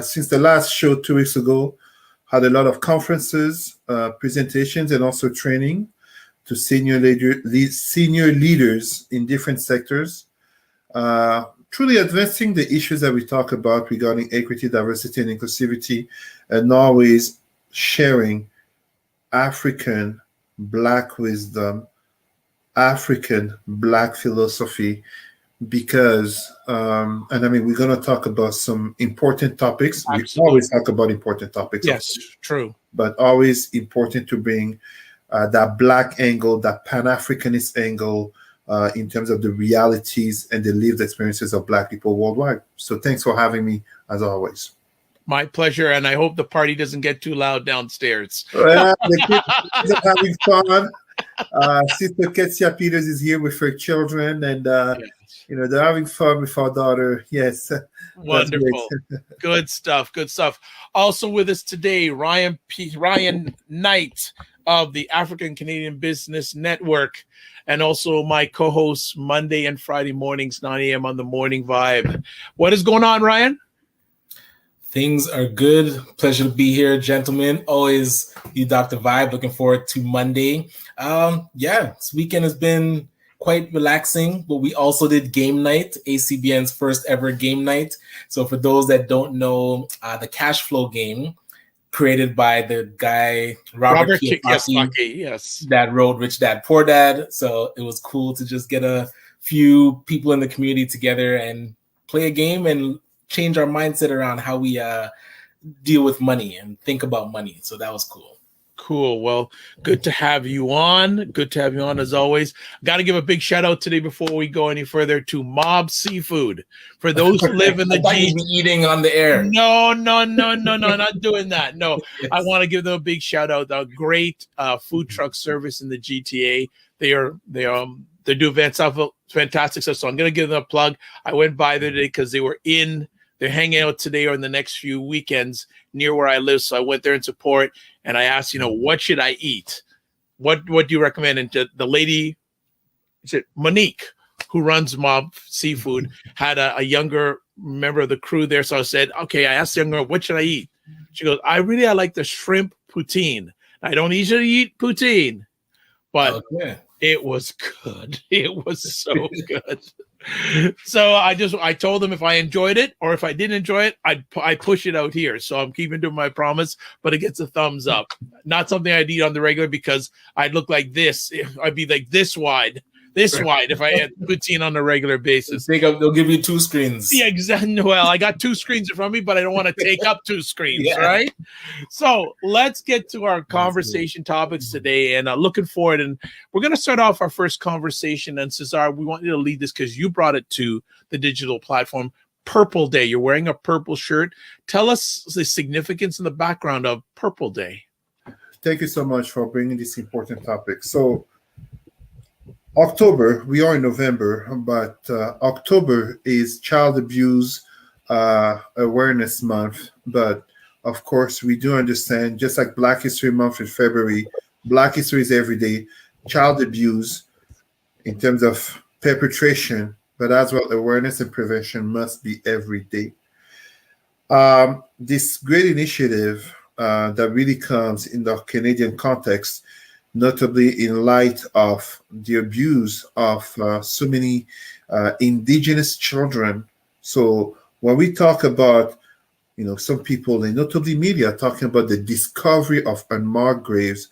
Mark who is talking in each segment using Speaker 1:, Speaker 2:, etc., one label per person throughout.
Speaker 1: Since the last show 2 weeks ago, had a lot of conferences, presentations, and also training to senior leaders in different sectors, truly advancing the issues that we talk about regarding equity, diversity, and inclusivity, and always sharing African Black wisdom, African Black philosophy, because, and I mean, we're going to talk about some important topics.
Speaker 2: Absolutely.
Speaker 1: We always talk about important topics.
Speaker 2: Yes, true.
Speaker 1: But always important to bring that Black angle, that Pan-Africanist angle, in terms of the realities and the lived experiences of Black people worldwide. So thanks for having me, as always.
Speaker 2: My pleasure, and I hope the party doesn't get too loud downstairs.
Speaker 1: The kids are having fun. Sister Ketsia Peters is here with her children, and
Speaker 2: Yes.
Speaker 1: they're having fun with our daughter. Yes,
Speaker 2: Wonderful. Good stuff. Good stuff. Also with us today, Ryan Knight of the African Canadian Business Network, and also my co-host Monday and Friday mornings, 9 a.m. on the Morning Vibe. What is going on, Ryan?
Speaker 3: Things are good. Pleasure to be here, gentlemen. Always you, Dr. Vibe. Looking forward to Monday. This weekend has been quite relaxing, but we also did game night, ACBN's first ever game night. So for those that don't know, the cash flow game created by the guy Robert Kiyosaki,
Speaker 2: yes,
Speaker 3: that wrote Rich Dad Poor Dad. So it was cool to just get a few people in the community together and play a game and change our mindset around how we deal with money and think about money. So that was cool.
Speaker 2: Cool. Well, good to have you on. Good to have you on as always. Got to give a big shout out today before we go any further to Mob Seafood. For those who live in the
Speaker 3: GTA, eating on the air.
Speaker 2: No, not doing that. No, yes. I want to give them a big shout out. A great food truck service in the GTA. They do fantastic stuff. So I'm going to give them a plug. I went by there today because they're hanging out today or in the next few weekends near where I live. So I went there in support, and I asked, what should I eat? What do you recommend? And the lady, is it Monique, who runs Mob Seafood, had a younger member of the crew there. So I said, okay, I asked the younger girl, what should I eat? She goes, I like the shrimp poutine. I don't usually eat poutine, but it was good. It was so good. So I told them if I enjoyed it or if I didn't enjoy it, I push it out here. So I'm keeping to my promise, but it gets a thumbs up. Not something I'd eat on the regular because I'd look like this. I'd be like this wide if I had poutine on a regular basis.
Speaker 3: They'll give you two screens.
Speaker 2: Yeah, exactly. Well, I got two screens in front of me, but I don't want to take up two screens, right? So let's get to our conversation topics today, and looking forward. And we're going to start off our first conversation. And Cesar, we want you to lead this because you brought it to the digital platform. Purple Day. You're wearing a purple shirt. Tell us the significance and the background of Purple Day.
Speaker 1: Thank you so much for bringing this important topic. So October, we are in November, but October is Child Abuse Awareness Month. But of course, we do understand, just like Black History Month in February, Black History is every day. Child abuse, in terms of perpetration, but as well awareness and prevention, must be every day. This great initiative that really comes in the Canadian context, notably in light of the abuse of so many Indigenous children. So when we talk about, some people, and notably media, talking about the discovery of unmarked graves,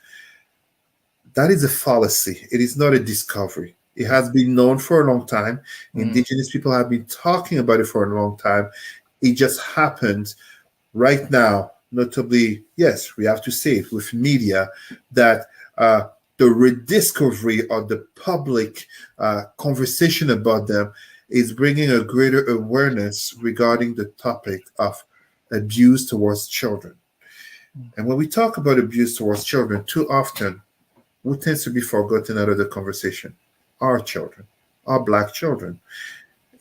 Speaker 1: that is a fallacy. It is not a discovery. It has been known for a long time. Indigenous people have been talking about it for a long time. It just happened right now, notably, yes, we have to say it with media, that the rediscovery or the public conversation about them is bringing a greater awareness regarding the topic of abuse towards children. And when we talk about abuse towards children, too often, who tends to be forgotten out of the conversation? Our children, our Black children.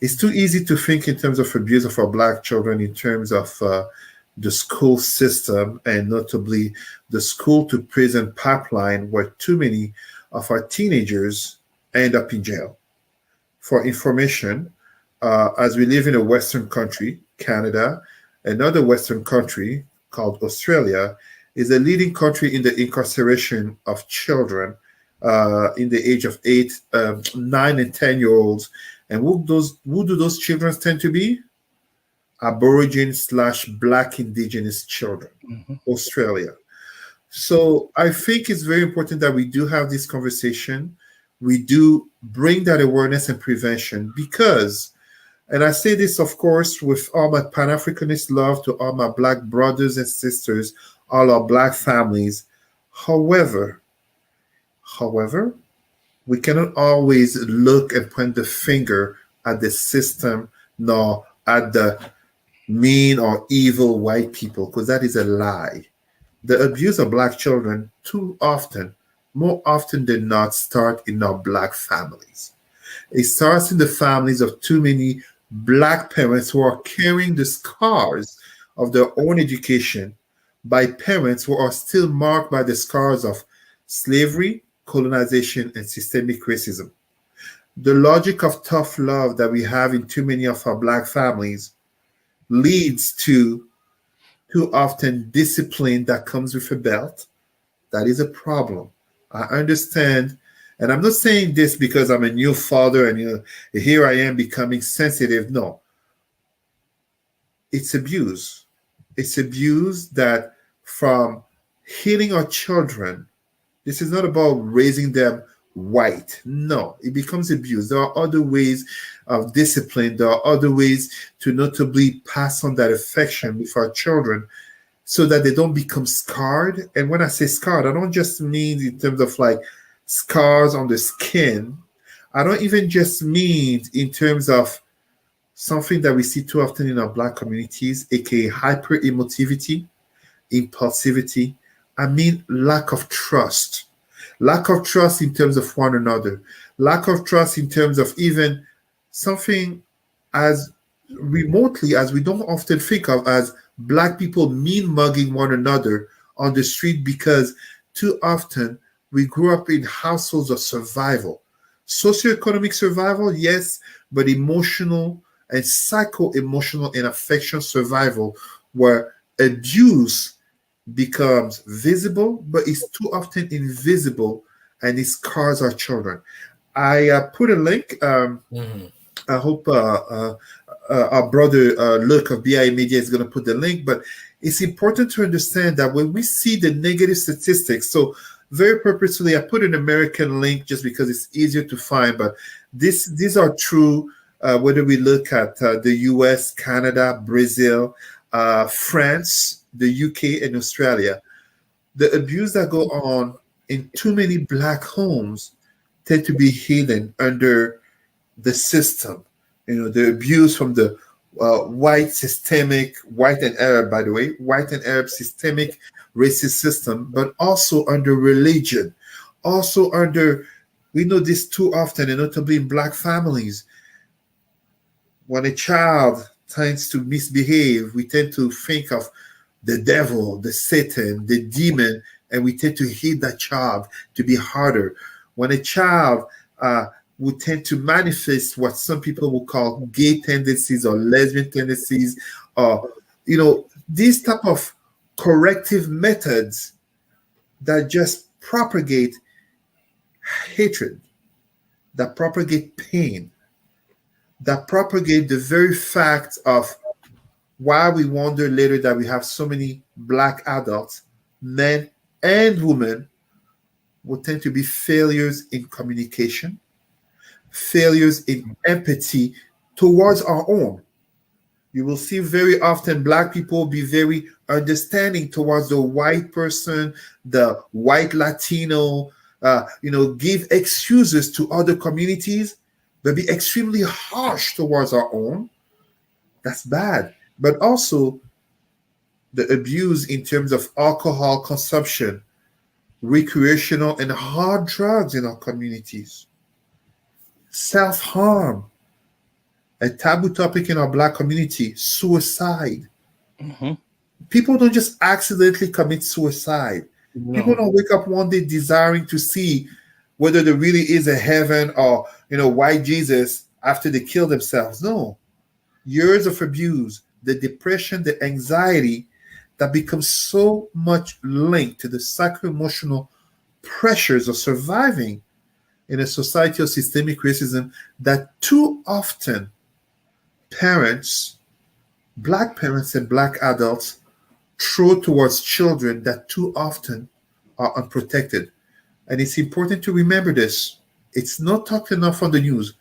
Speaker 1: It's too easy to think in terms of abuse of our Black children in terms of the school system, and notably the school to prison pipeline, where too many of our teenagers end up in jail. For information, as we live in a Western country, Canada, another Western country called Australia, is a leading country in the incarceration of children in the age of 9, and 10-year-olds. And who do those children tend to be? Aborigine slash Black Indigenous children.
Speaker 2: Mhm.
Speaker 1: Australia. So I think it's very important that we do have this conversation. We do bring that awareness and prevention because, and I say this, of course, with all my Pan Africanist love to all my Black brothers and sisters, all our Black families. However, however, we cannot always look and point the finger at the system nor at the mean or evil white people because that is a lie. The abuse of Black children too often, more often than not, start in our Black families. It starts in the families of too many Black parents who are carrying the scars of their own education by parents who are still marked by the scars of slavery, colonization, and systemic racism. The logic of tough love that we have in too many of our Black families leads to too often discipline that comes with a belt. That is a problem. I understand. And I'm not saying this because I'm a new father and here I am becoming sensitive. No, it's abuse. It's abuse that from healing our children, this is not about raising them white. No, it becomes abuse. There are other ways of discipline. There are other ways to notably pass on that affection with our children so that they don't become scarred. And when I say scarred, I don't just mean in terms of like scars on the skin. I don't even just mean in terms of something that we see too often in our Black communities, aka hyper emotivity, impulsivity. I mean lack of trust. Lack of trust in terms of one another. Lack of trust in terms of even something as remotely as we don't often think of as Black people mean mugging one another on the street because too often we grew up in households of survival. Socioeconomic survival, yes, but emotional and psycho-emotional and affection survival where abuse becomes visible, but it's too often invisible and it scars our children. I put a link. I hope our brother Luke of BI Media is going to put the link, but it's important to understand that when we see the negative statistics, so very purposefully, I put an American link just because it's easier to find, but these are true whether we look at the US, Canada, Brazil, France, the UK, and Australia. The abuse that go on in too many Black homes tend to be hidden under the system. The abuse from the white and Arab, by the way, white and Arab systemic racist system, but also under religion, also under, we know this too often, and notably in Black families. When a child tends to misbehave, we tend to think of the devil, the Satan, the demon, and we tend to hit that child to be harder. When a child would tend to manifest what some people will call gay tendencies or lesbian tendencies, or these type of corrective methods that just propagate hatred, that propagate pain, that propagate the very fact of why we wonder later that we have so many Black adults, men and women, will tend to be failures in communication, failures in empathy towards our own. You will see very often Black people be very understanding towards the white person, the white Latino, give excuses to other communities, but be extremely harsh towards our own. That's bad. But also the abuse in terms of alcohol consumption, recreational and hard drugs in our communities, self-harm, a taboo topic in our Black community, suicide.
Speaker 2: Mhm.
Speaker 1: People don't just accidentally commit suicide. People
Speaker 2: No.
Speaker 1: don't wake up one day desiring to see whether there really is a heaven or, why Jesus after they kill themselves. No. Years of abuse, the depression, the anxiety that becomes so much linked to the psycho-emotional pressures of surviving in a society of systemic racism that too often parents, black parents and black adults, throw towards children that too often are unprotected. And it's important to remember this. It's not talked enough on the news.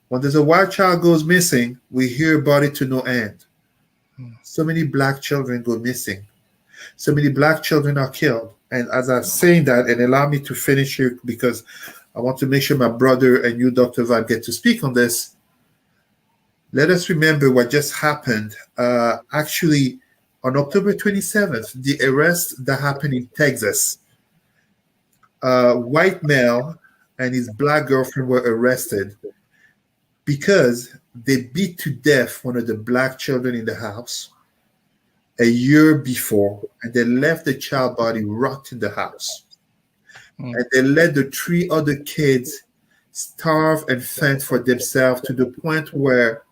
Speaker 1: When there's a white child goes missing, we hear about it to no end. So many black children go missing. So many black children are killed. And as I'm saying that, and allow me to finish here because I want to make sure my brother and you, Dr. Vibe, get to speak on this. Let us remember what just happened. Actually, on October 27th, the arrest that happened in Texas. A white male and his black girlfriend were arrested because they beat to death one of the black children in the house a year before, and they left the child body rot in the house. And they let the three other kids starve and fend for themselves to the point where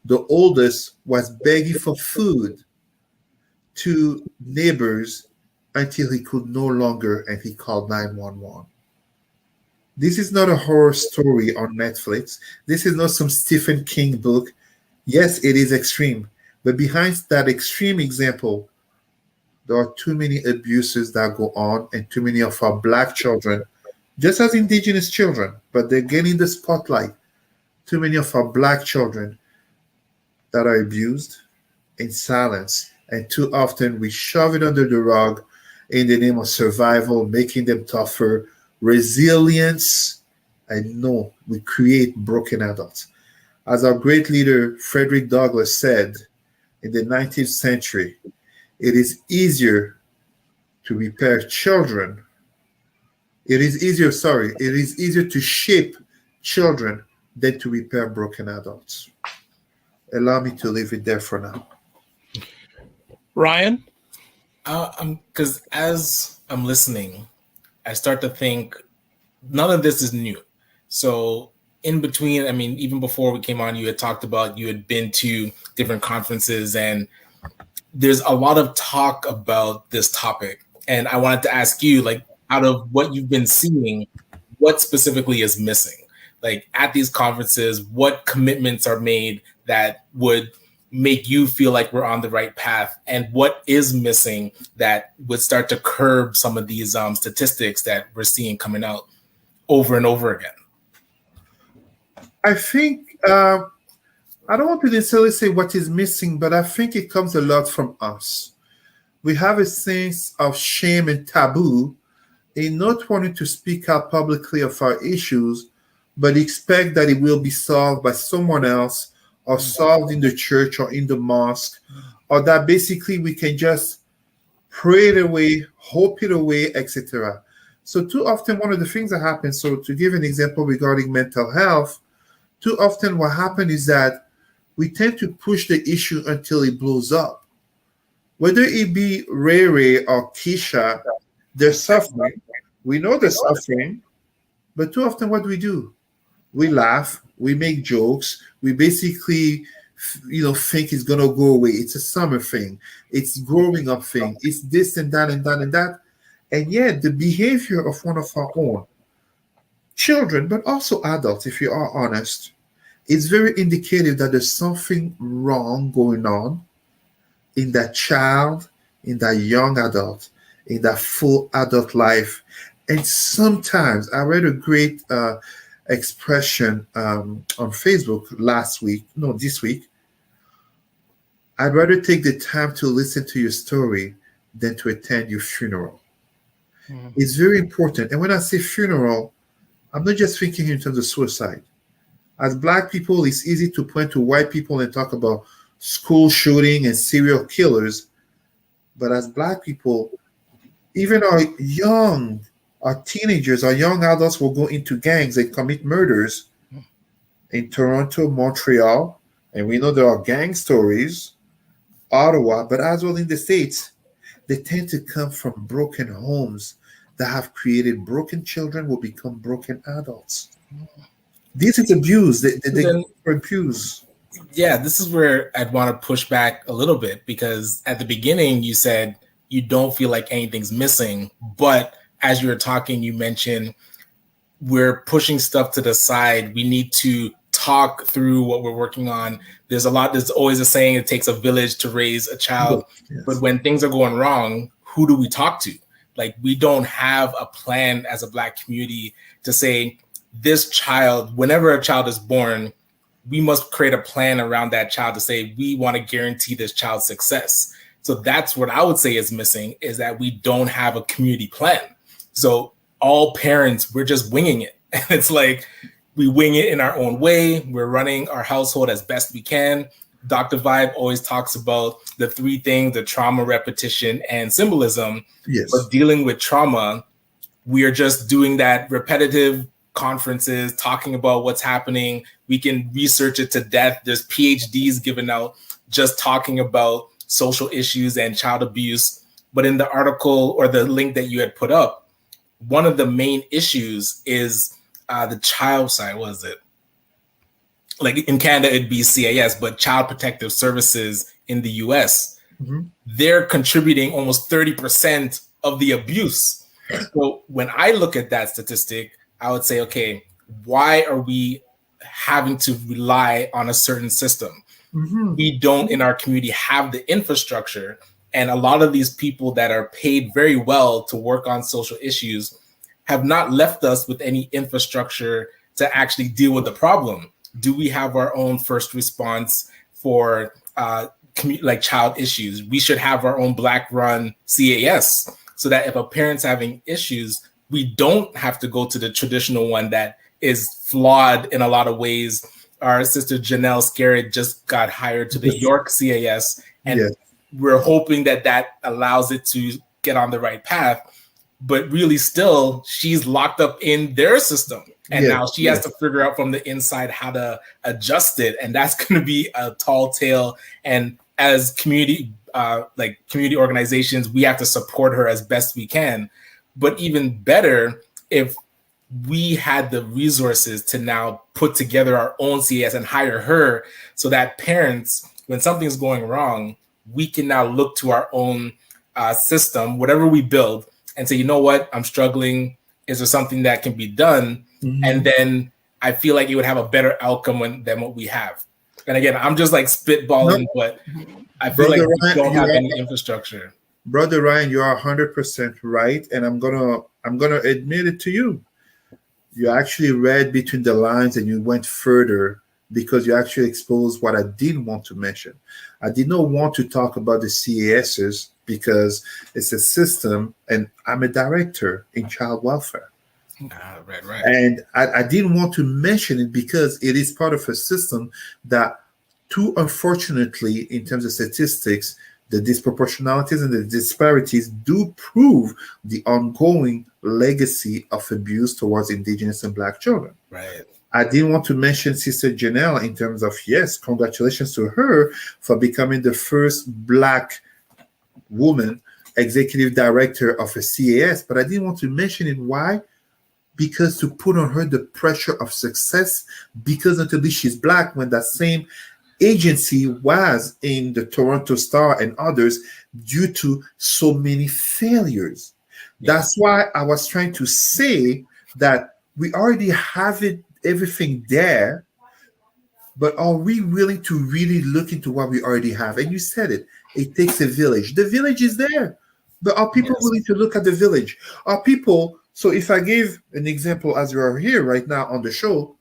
Speaker 1: the oldest was begging for food to neighbors until he could no longer, and he called 911. This is not a horror story on Netflix. This is not some Stephen King book. Yes, it is extreme, but behind that extreme example, there are too many abuses that go on, and too many of our black children, just as indigenous children, but they're getting the spotlight. Too many of our black children that are abused in silence, and too often we shove it under the rug in the name of survival, making them tougher, resilience, and no, we create broken adults. As our great leader Frederick Douglass said in the 19th century, it is easier to repair children. It is easier to shape children than to repair broken adults. Allow me to leave it there for now.
Speaker 2: Ryan?
Speaker 3: Because as I'm listening, I start to think none of this is new. So in between, I mean, even before we came on, you had talked about you had been to different conferences, and there's a lot of talk about this topic. And I wanted to ask you, like, out of what you've been seeing, what specifically is missing? Like at these conferences, what commitments are made that would make you feel like we're on the right path, and what is missing that would start to curb some of these statistics that we're seeing coming out over and over again?
Speaker 1: I think I don't want to necessarily say what is missing, but I think it comes a lot from us. We have a sense of shame and taboo in not wanting to speak out publicly of our issues, but expect that it will be solved by someone else, or solved in the church or in the mosque, or that basically we can just pray it away, hope it away, etc. So too often one of the things that happens, so to give an example regarding mental health, too often what happens is that we tend to push the issue until it blows up. Whether it be Ray Ray or Keisha, they're suffering. We know they're suffering, but too often what do? We laugh, we make jokes, we basically, think it's gonna go away. It's a summer thing, it's growing up thing, it's this and that and that and that. And yet the behavior of one of our own children, but also adults, if you are honest, is very indicative that there's something wrong going on in that child, in that young adult, in that full adult life. And sometimes I read a great expression on Facebook this week. I'd rather take the time to listen to your story than to attend your funeral. It's very important. And when I say funeral, I'm not just thinking in terms of suicide. As Black people, it's easy to point to white people and talk about school shooting and serial killers. But as Black people, even our teenagers, our young adults will go into gangs and commit murders in Toronto, Montreal, and we know there are gang stories, Ottawa, but as well in the States, they tend to come from broken homes that have created broken children who become broken adults. This is abuse. They go for abuse.
Speaker 3: Yeah, this is where I'd want to push back a little bit, because at the beginning you said you don't feel like anything's missing, but as you were talking, you mentioned we're pushing stuff to the side. We need to talk through what we're working on. There's always a saying, it takes a village to raise a child.
Speaker 1: Yes.
Speaker 3: But when things are going wrong, who do we talk to? Like, we don't have a plan as a Black community to say, this child, whenever a child is born, we must create a plan around that child to say, we want to guarantee this child's success. So that's what I would say is missing, is that we don't have a community plan. So all parents, we're just winging it. And it's like, we wing it in our own way. We're running our household as best we can. Dr. Vibe always talks about the three things: the trauma, repetition, and symbolism.
Speaker 1: Yes.
Speaker 3: But dealing with trauma, we are just doing that repetitive conferences, talking about what's happening. We can research it to death. There's PhDs given out just talking about social issues and child abuse. But in the article or the link that you had put up, one of the main issues is the child side. What is it? Like in Canada, it'd be CAS, but Child Protective Services in the US, they're contributing almost 30% of the abuse. So when I look at that statistic, I would say, okay, why are we having to rely on a certain system? We don't in our community have the infrastructure. And a lot of these people that are paid very well to work on social issues have not left us with any infrastructure to actually deal with the problem. Do we have our own first response for like child issues? We should have our own Black-run CAS, so that if a parent's having issues, we don't have to go to the traditional one that is flawed in a lot of ways. Our sister Janelle Scarrett just got hired to the York CAS, and we're hoping that that allows it to get on the right path. But really still, she's locked up in their system. And now she has to figure out from the inside how to adjust it. And that's going to be a tall tale. And as community organizations, we have to support her as best we can. But even better, if we had the resources to now put together our own CAS and hire her, so that parents, when something's going wrong, we can now look to our own system, whatever we build, and say, you know what, I'm struggling. Is there something that can be done? And then I feel like it would have a better outcome than what we have. And again, I'm just like spitballing, but I feel like we don't have any infrastructure.
Speaker 1: Brother Ryan, you are 100% right, and I'm gonna admit it to you. You actually read between the lines and you went further, because you actually exposed what I didn't want to mention. I did not want to talk about the CASs because it's a system, and I'm a director in child welfare.
Speaker 3: Right.
Speaker 1: And I didn't want to mention it because it is part of a system that, too unfortunately, in terms of statistics, the disproportionalities and the disparities do prove the ongoing legacy of abuse towards Indigenous and Black children.
Speaker 3: Right.
Speaker 1: I didn't want to mention Sister Janelle in terms of, yes, congratulations to her for becoming the first Black woman executive director of a CAS, but I didn't want to mention it. Why? Because to put on her the pressure of success, because until she's Black, when that same agency was in the Toronto Star and others due to so many failures. That's why I was trying to say that we already have everything there, but are we willing to really look into what we already have? And you said it takes a village. The village is there, but are people willing to look at the village? Are people, so if I gave an example as we are here right now on the show,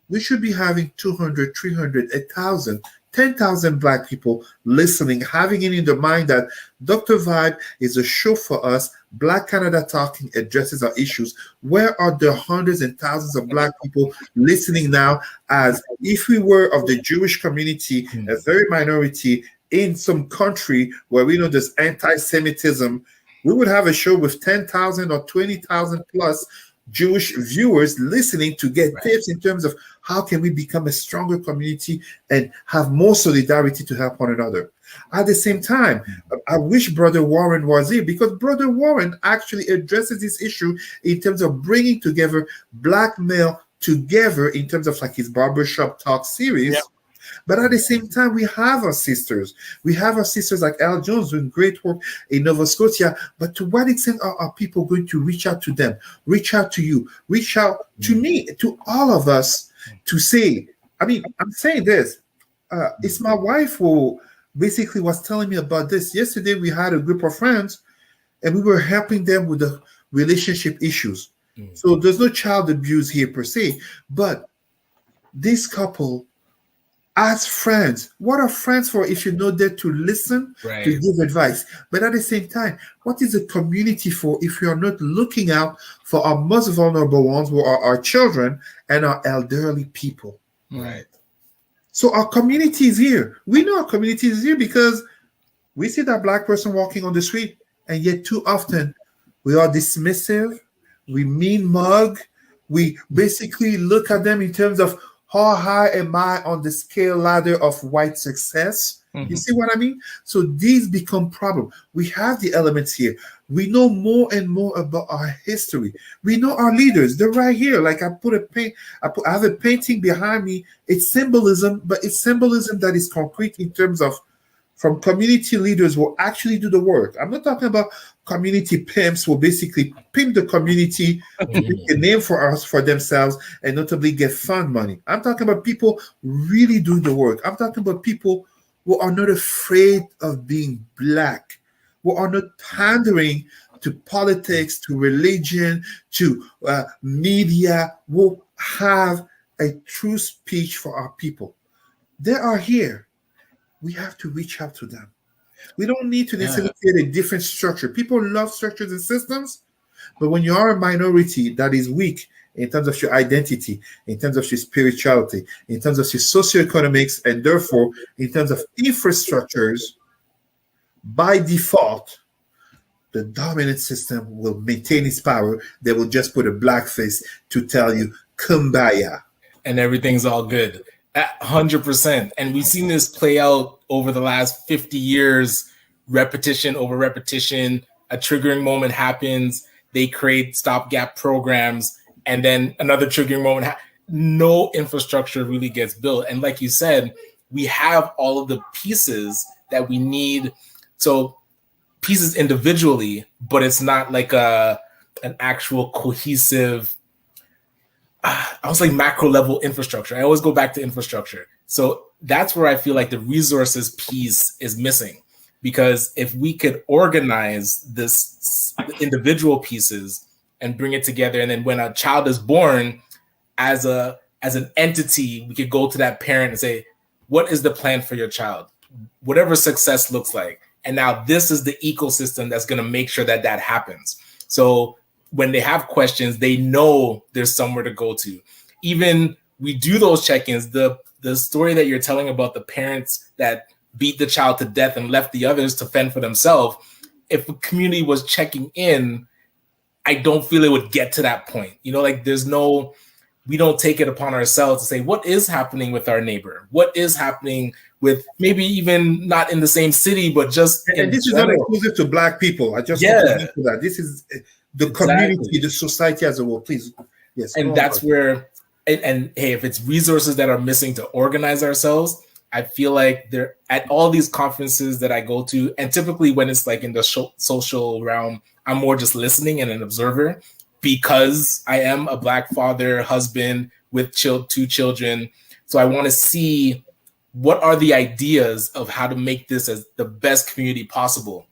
Speaker 1: we should be having 200, 300, 1,000, 10,000 Black people listening, having it in the mind that Dr. Vibe is a show for us. Black Canada Talking addresses our issues. Where are the hundreds and thousands of Black people listening now, as if we were of the Jewish community, a very minority in some country where we know there's anti-Semitism? We would have a show with 10,000 or 20,000 plus Jewish viewers listening to get tips in terms of how can we become a stronger community and have more solidarity to help one another. At the same time, I wish Brother Warren was here, because Brother Warren actually addresses this issue in terms of bringing together Black male together in terms of like his barbershop talk series. But at the same time, we have our sisters. We have our sisters like Al Jones doing great work in Nova Scotia. But to what extent are our people going to reach out to them, reach out to you, reach out to me, to all of us to say, I mean, I'm saying this. It's my wife who basically was telling me about this. Yesterday, we had a group of friends and we were helping them with the relationship issues. So there's no child abuse here per se, but this couple as friends, what are friends for if you're not there to listen,
Speaker 3: Right.
Speaker 1: to give advice? But at the same time, what is a community for if you are not looking out for our most vulnerable ones, who are our children and our elderly people?
Speaker 3: Right.
Speaker 1: So our community is here. We know our community is here because we see that black person walking on the street, and yet too often we are dismissive, we mean mug, we basically look at them in terms of how high am I on the scale ladder of white success? You see what I mean? So these become problems. We have the elements here. We know more and more about our history. We know our leaders. They're right here. Like I have a painting behind me. It's symbolism, but it's symbolism that is concrete in terms of from community leaders who actually do the work. I'm not talking about community pimps who basically pimp the community to make a name for us, for themselves, and notably get fund money. I'm talking about people really doing the work. I'm talking about people who are not afraid of being black, who are not pandering to politics, to religion, to media, who have a true speech for our people. They are here. We have to reach out to them. We don't need to necessarily create a different structure. People love structures and systems, but when you are a minority that is weak in terms of your identity, in terms of your spirituality, in terms of your socioeconomics, and therefore in terms of infrastructures, by default, the dominant system will maintain its power. They will just put a black face to tell you, kumbaya.
Speaker 3: And everything's all good. 100%. And we've seen this play out over the last 50 years, repetition over repetition. A triggering moment happens. They create stopgap programs. And then another triggering moment. No infrastructure really gets built. And like you said, we have all of the pieces that we need. So pieces individually, but it's not like an actual cohesive, I was like macro level infrastructure. I always go back to infrastructure. So that's where I feel like the resources piece is missing, because if we could organize this individual pieces and bring it together, and then when a child is born, as an entity, we could go to that parent and say, what is the plan for your child? Whatever success looks like. And now this is the ecosystem that's going to make sure that that happens. So when they have questions, they know there's somewhere to go to. Even we do those check-ins, the story that you're telling about the parents that beat the child to death and left the others to fend for themselves, if the community was checking in, I don't feel it would get to that point. You know, like we don't take it upon ourselves to say, what is happening with our neighbor? What is happening with maybe even not in the same city, but just
Speaker 1: and this
Speaker 3: general.
Speaker 1: is not exclusive to black people. I just want to get to that. This is the community, the society as a whole. Please, yes.
Speaker 3: And that's where, and hey, if it's resources that are missing to organize ourselves, I feel like they're at all these conferences that I go to, and typically when it's like in the social realm, I'm more just listening and an observer, because I am a black father, husband with 2 children. So I want to see what are the ideas of how to make this as the best community possible.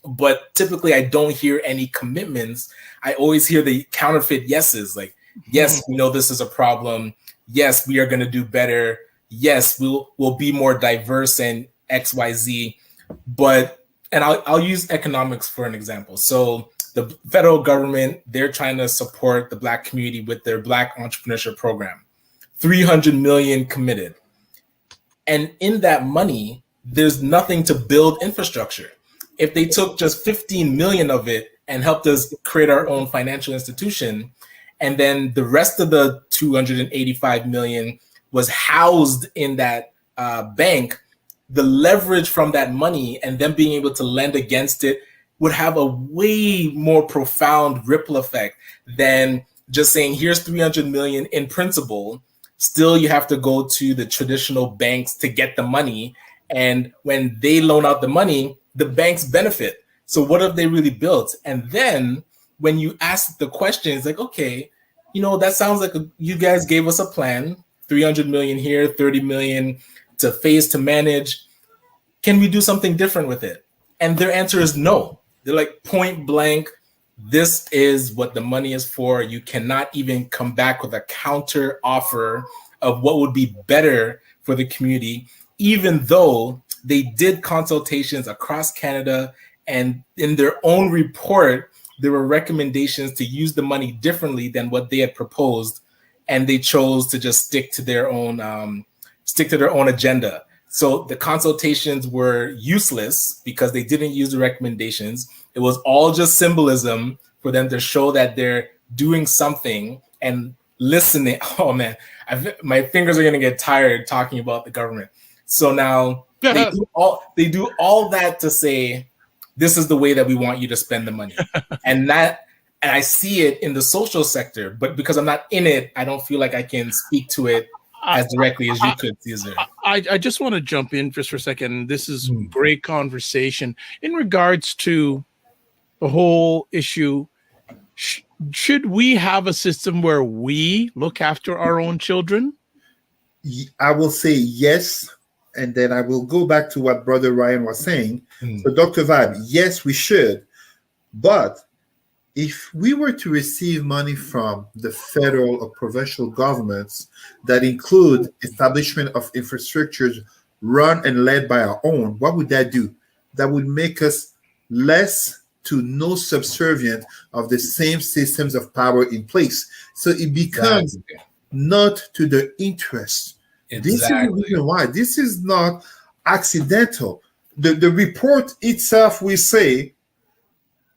Speaker 3: But typically I don't hear any commitments. I always hear the counterfeit yeses, like, yes, we know this is a problem. Yes, we are going to do better. Yes, we'll be more diverse and XYZ. But, and I'll use economics for an example. So the federal government, they're trying to support the black community with their Black Entrepreneurship Program. 300 million committed. And in that money, there's nothing to build infrastructure. If they took just 15 million of it and helped us create our own financial institution, and then the rest of the 285 million was housed in that bank, the leverage from that money and them being able to lend against it would have a way more profound ripple effect than just saying, here's 300 million in principle. Still, you have to go to the traditional banks to get the money. And when they loan out the money, the banks benefit. So what have they really built? And then when you ask the question, it's like, okay, that sounds like you guys gave us a plan, 300 million here, 30 million to phase to manage. Can we do something different with it? And their answer is no. They're like point blank, this is what the money is for. You cannot even come back with a counter offer of what would be better for the community, even though they did consultations across Canada, and in their own report, there were recommendations to use the money differently than what they had proposed, and they chose to just stick to their own agenda. So the consultations were useless because they didn't use the recommendations. It was all just symbolism for them to show that they're doing something and listening. Oh man, my fingers are gonna get tired talking about the government. So now they do all that to say, this is the way that we want you to spend the money. And I see it in the social sector, but because I'm not in it, I don't feel like I can speak to it as directly as you could, Cesar.
Speaker 2: I just want to jump in just for a second. This is great conversation in regards to the whole issue. Should we have a system where we look after our own children?
Speaker 1: I will say yes, and then I will go back to what Brother Ryan was saying. So, Dr. Vibe, yes, we should. But if we were to receive money from the federal or provincial governments that include establishment of infrastructures run and led by our own, what would that do? That would make us less to no subservient of the same systems of power in place. So it becomes not to the interest. This is the reason why. This is not accidental. The report itself will say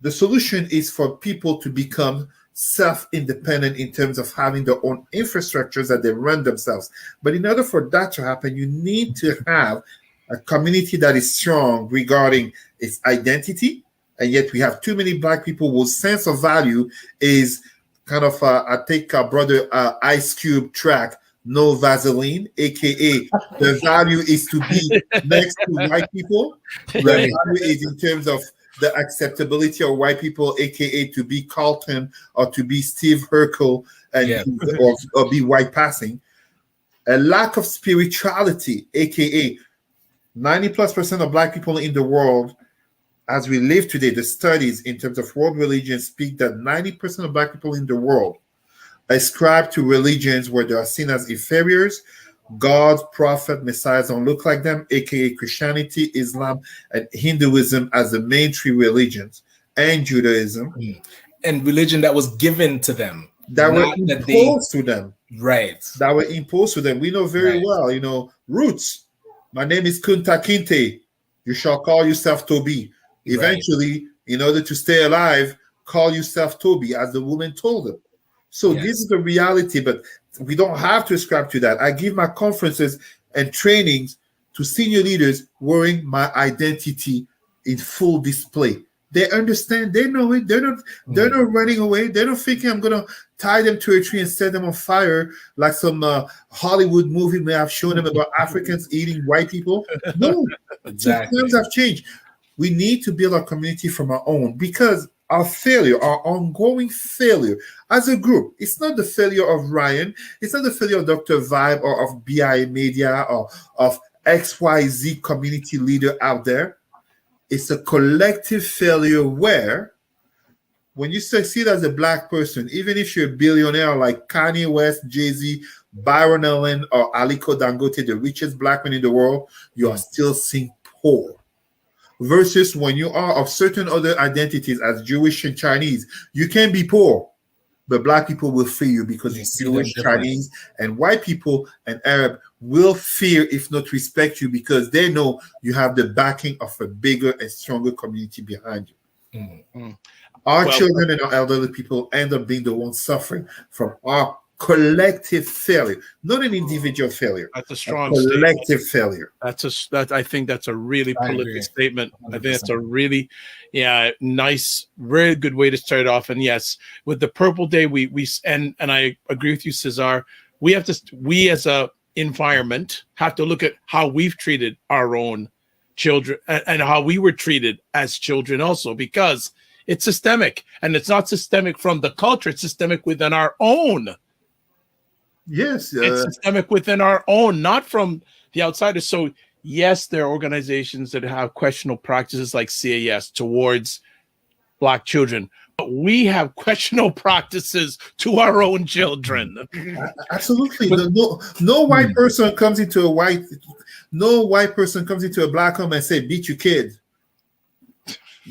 Speaker 1: the solution is for people to become self-independent in terms of having their own infrastructures that they run themselves. But in order for that to happen, you need to have a community that is strong regarding its identity. And yet we have too many Black people whose sense of value is kind of, I think Brother Ice Cube track, no Vaseline, aka the value is to be next to white people. The value is in terms of the acceptability of white people, aka to be Carlton or to be Steve Urkel and or be white passing. A lack of spirituality, aka 90+% of Black people in the world, as we live today, the studies in terms of world religions speak that 90% of Black people in the world ascribe to religions where they are seen as inferiors. God, prophet, messiahs don't look like them, aka Christianity, Islam, and Hinduism as the main three religions, and Judaism.
Speaker 3: And religion that was given to them.
Speaker 1: That were imposed to them.
Speaker 3: Right.
Speaker 1: That were imposed to them. We know very well, roots. My name is Kunta Kinte. You shall call yourself Toby. Eventually, in order to stay alive, call yourself Toby, as the woman told him. So this is the reality, but we don't have to ascribe to that. I give my conferences and trainings to senior leaders wearing my identity in full display. They understand, they know it, they're not running away, they're not thinking I'm gonna tie them to a tree and set them on fire like some Hollywood movie may have shown them about Africans eating white people. No, exactly. Times have changed. We need to build our community from our own, because our failure, our ongoing failure as a group, it's not the failure of Ryan, it's not the failure of Dr. Vibe or of BI Media or of XYZ community leader out there. It's a collective failure where when you succeed as a Black person, even if you're a billionaire like Kanye West, Jay-Z, Byron Allen, or Aliko Dangote, the richest Black man in the world, you are still seen poor. Versus when you are of certain other identities as Jewish and Chinese, you can be poor, but Black people will fear you because you're Jewish, Chinese, and white people and Arab will fear, if not respect you, because they know you have the backing of a bigger and stronger community behind you. Our children and our elderly people end up being the ones suffering from our collective failure, not an individual failure.
Speaker 2: That's a strong
Speaker 1: collective failure.
Speaker 2: I think that's a really prolific statement. 100%. I think that's a really, nice, very good way to start off. And yes, with the Purple Day, we and I agree with you, Cesar. we as a environment have to look at how we've treated our own children and how we were treated as children also, because it's systemic, and it's not systemic from the culture. It's systemic within our own.
Speaker 1: Yes.
Speaker 2: It's systemic within our own, not from the outsiders. So yes, there are organizations that have questionable practices like CAS towards Black children, but we have questionable practices to our own children.
Speaker 1: Absolutely. No white person comes into a white Black home and say, beat your kid.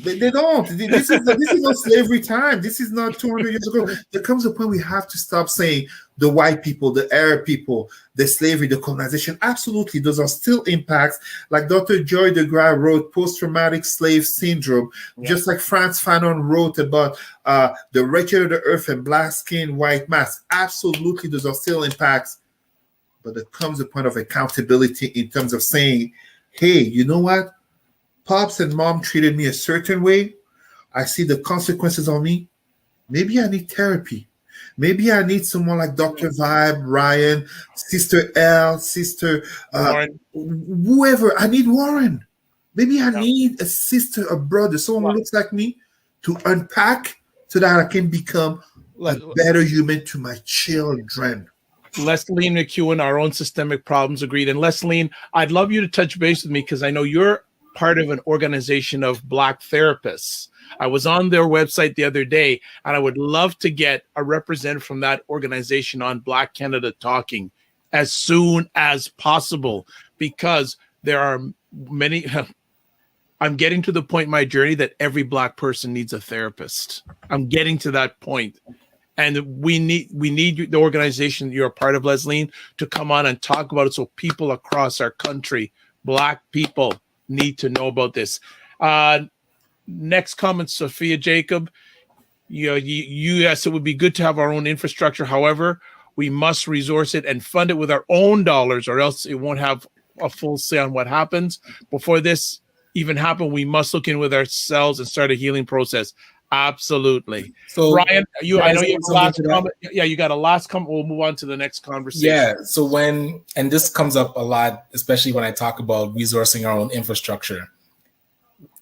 Speaker 1: They don't. This is not slavery time. This is not 200 years ago. There comes a point we have to stop saying the white people, the Arab people, the slavery, the colonization. Absolutely, those are still impacts. Like Dr. Joy DeGrasse wrote, post-traumatic slave syndrome. Yeah. Just like Frantz Fanon wrote about the wreckage of the earth and black skin, white mask. Absolutely, those are still impacts. But there comes a point of accountability in terms of saying, hey, you know what? Pops and mom treated me a certain way. I see the consequences on me. Maybe I need therapy. Maybe I need someone like Dr. Vibe, Ryan, Sister L, Sister whoever. I need Warren. Maybe I need a sister, a brother, someone who looks like me to unpack so that I can become a better human to my children.
Speaker 2: Leslie McEwen, our own systemic problems, agreed. And Leslie, I'd love you to touch base with me because I know you're part of an organization of Black therapists. I was on their website the other day, and I would love to get a representative from that organization on Black Canada Talking as soon as possible, because there are many. I'm getting to the point in my journey that every Black person needs a therapist. I'm getting to that point. And we need the organization you're a part of, Leslie, to come on and talk about it so people across our country, Black people, need to know about this. Next comment, Sophia Jacob. Yes, it would be good to have our own infrastructure. However, we must resource it and fund it with our own dollars, or else it won't have a full say on what happens. Before this even happened, we must look in with ourselves and start a healing process. Absolutely. So Ryan, I know you have a last comment. Yeah, you got a last comment. We'll move on to the next conversation.
Speaker 3: Yeah. So and this comes up a lot, especially when I talk about resourcing our own infrastructure.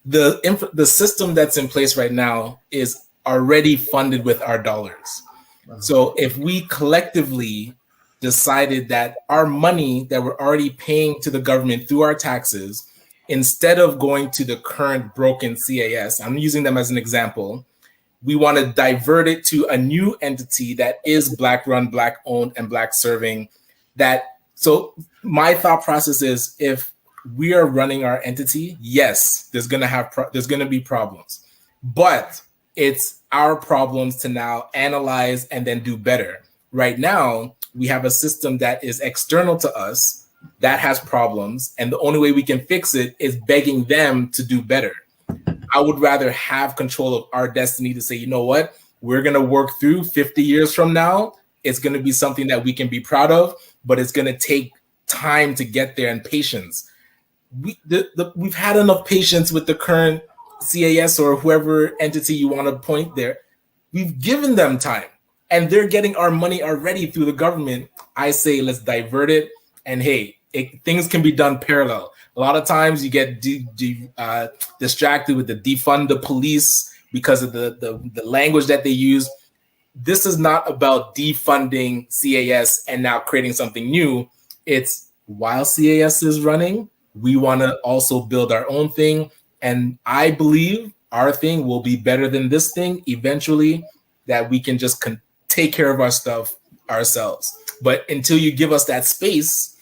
Speaker 3: The system that's in place right now is already funded with our dollars. Wow. So if we collectively decided that our money that we're already paying to the government through our taxes, instead of going to the current broken CAS, I'm using them as an example, we want to divert it to a new entity that is Black run, Black owned, and Black serving. So my thought process is, if we are running our entity, yes, there's going to be problems, but it's our problems to now analyze and then do better. Right now, we have a system that is external to us that has problems, and the only way we can fix it is begging them to do better. I would rather have control of our destiny to say, you know what, we're going to work through 50 years from now. It's going to be something that we can be proud of, but it's going to take time to get there and patience. We've had enough patience with the current CAS or whoever entity you want to point there. We've given them time, and they're getting our money already through the government. I say, let's divert it. And hey, things can be done parallel. A lot of times you get distracted with the defund the police because of the language that they use. This is not about defunding CAS and now creating something new. It's while CAS is running, we want to also build our own thing. And I believe our thing will be better than this thing eventually, that we can just take care of our stuff ourselves. But until you give us that space,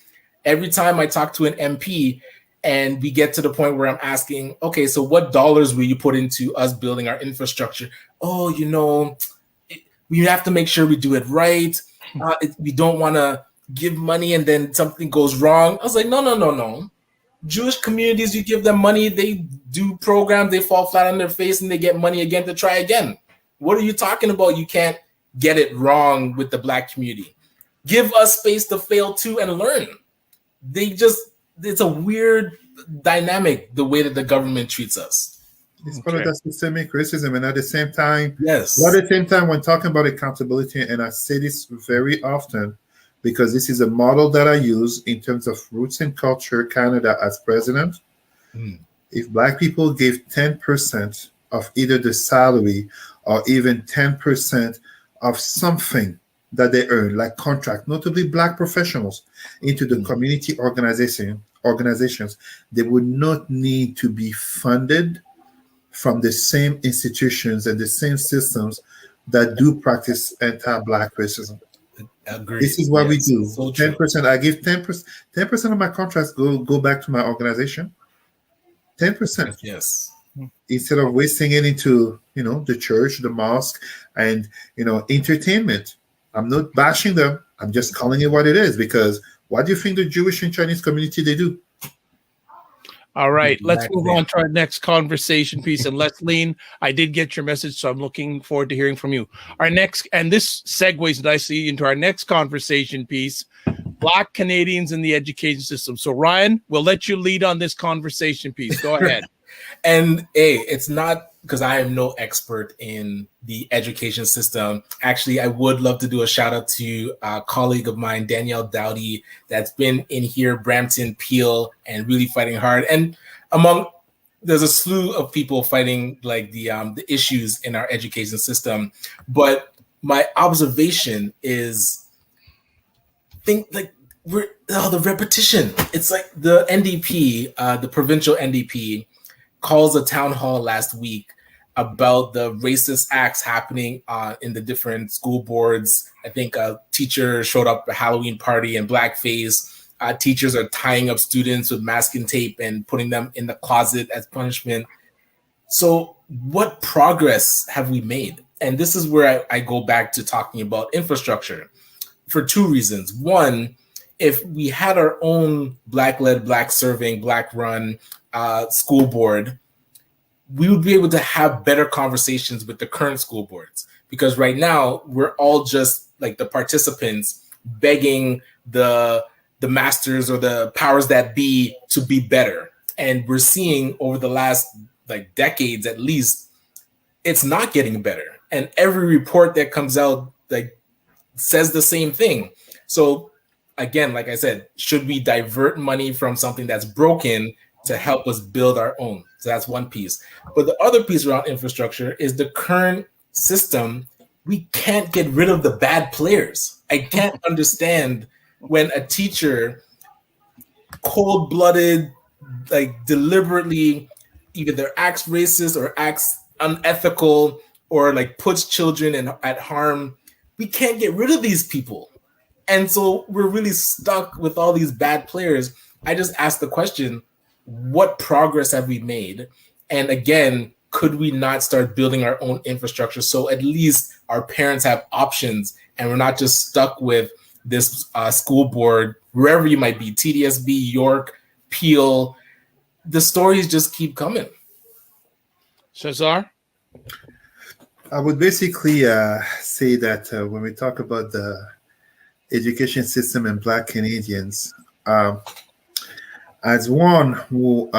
Speaker 3: every time I talk to an MP and we get to the point where I'm asking, okay, so what dollars will you put into us building our infrastructure? Oh, we have to make sure we do it right. We don't want to give money and then something goes wrong. I was like, no. Jewish communities, you give them money, they do programs, they fall flat on their face and they get money again to try again. What are you talking about? You can't get it wrong with the Black community. Give us space to fail too and learn. It's a weird dynamic, the way that the government treats us.
Speaker 1: It's part of that systemic racism. And at the same time,
Speaker 3: yes.
Speaker 1: At the same time, when talking about accountability, and I say this very often, because this is a model that I use in terms of Roots and Culture Canada as president.
Speaker 3: Mm.
Speaker 1: If Black people give 10% of either the salary or even 10% of something that they earn, like contract, notably Black professionals, into the community organizations, they would not need to be funded from the same institutions and the same systems that do practice anti-Black racism.
Speaker 3: Agreed.
Speaker 1: This is what we
Speaker 3: Yes,
Speaker 1: do.
Speaker 3: so true.
Speaker 1: 10%. I give 10%. 10% of my contracts go back to my organization. 10%.
Speaker 3: Yes.
Speaker 1: Instead of wasting it into, the church, the mosque, and, entertainment. I'm not bashing them. I'm just calling it what it is, because what do you think the Jewish and Chinese community they do?
Speaker 2: All right, let's move
Speaker 3: Exactly.
Speaker 2: on to our next conversation piece. And Leslie, I did get your message, so I'm looking forward to hearing from you. Our next, and this segues nicely into our next conversation piece, Black Canadians in the education system. So Ryan, we'll let you lead on this conversation piece. Go ahead.
Speaker 3: And hey, it's not because I am no expert in the education system. Actually, I would love to do a shout out to a colleague of mine, Danielle Dowdy, that's been in here, Brampton, Peel, and really fighting hard. And there's a slew of people fighting like the issues in our education system. But my observation is, the repetition. It's like the NDP, the provincial NDP, calls a town hall last week about the racist acts happening in the different school boards. I think a teacher showed up at a Halloween party in blackface. Teachers are tying up students with masking tape and putting them in the closet as punishment. So what progress have we made? And this is where I go back to talking about infrastructure for two reasons. One, if we had our own Black-led, Black-serving, Black-run school board, we would be able to have better conversations with the current school boards, because right now we're all just like the participants begging the masters or the powers that be to be better. And we're seeing over the last decades at least, it's not getting better. And every report that comes out says the same thing. So again, like I said, should we divert money from something that's broken to help us build our own? So that's one piece. But the other piece around infrastructure is the current system. We can't get rid of the bad players. I can't understand when a teacher cold-blooded, deliberately either acts racist or acts unethical or puts children at harm. We can't get rid of these people. And so we're really stuck with all these bad players. I just asked the question, what progress have we made? And again, could we not start building our own infrastructure so at least our parents have options and we're not just stuck with this school board, wherever you might be, TDSB, York, Peel. The stories just keep coming.
Speaker 2: Cesar?
Speaker 1: I would basically say that when we talk about the education system and Black Canadians, as one who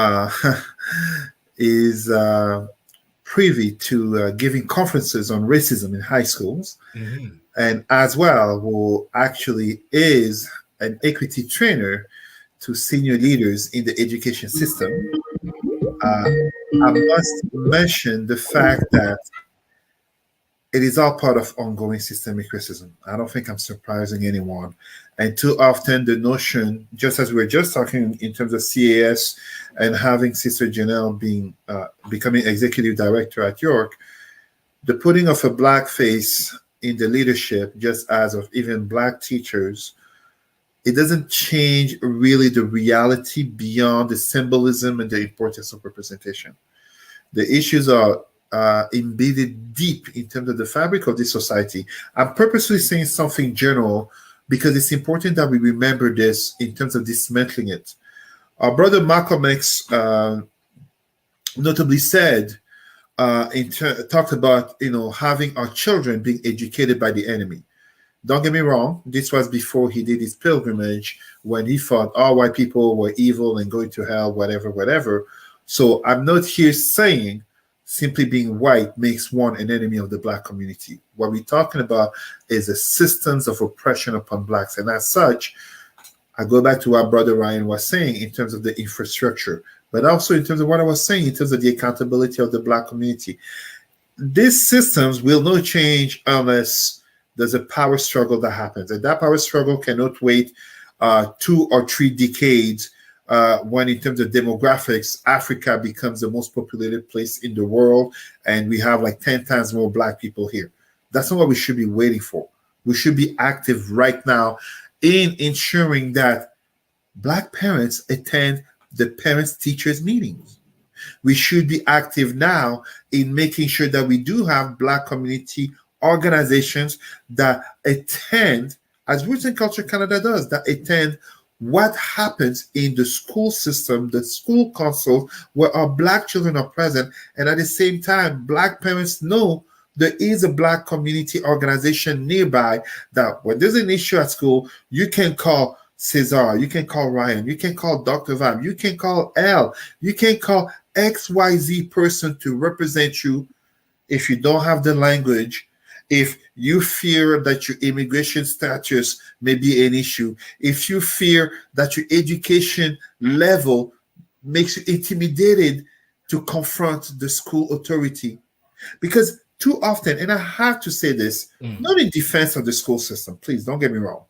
Speaker 1: is privy to giving conferences on racism in high schools, and as well who actually is an equity trainer to senior leaders in the education system, I must mention the fact that it is all part of ongoing systemic racism. I don't think I'm surprising anyone. And too often the notion, just as we were just talking in terms of CAS and having Sister Janelle becoming executive director at York, the putting of a Black face in the leadership, just as of even Black teachers, it doesn't change really the reality beyond the symbolism and the importance of representation. The issues are embedded deep in terms of the fabric of this society. I'm purposely saying something general because it's important that we remember this in terms of dismantling it. Our brother Malcolm X notably said, talked about having our children being educated by the enemy. Don't get me wrong, this was before he did his pilgrimage, when he thought all white people were evil and going to hell, whatever. So I'm not here saying simply being white makes one an enemy of the black community. What we're talking about is the systems of oppression upon blacks. And as such, I go back to what Brother Ryan was saying in terms of the infrastructure, but also in terms of what I was saying in terms of the accountability of the black community. These systems will not change unless there's a power struggle that happens. And that power struggle cannot wait 2 or 3 decades when, in terms of demographics, Africa becomes the most populated place in the world, and we have like 10 times more black people here. That's not what we should be waiting for. We should be active right now in ensuring that black parents attend the parents-teachers meetings. We should be active now in making sure that we do have black community organizations that attend, as Roots and Culture Canada does, that attend what happens in the school system, the school council, where our black children are present. And at the same time, black parents know there is a black community organization nearby that when there's an issue at school, you can call Cesar, you can call Ryan, you can call Dr. Vibe, you can call L, you can call XYZ person to represent you if you don't have the language, if you fear that your immigration status may be an issue, if you fear that your education level makes you intimidated to confront the school authority. Because too often, and I have to say this, not in defense of the school system, please don't get me wrong.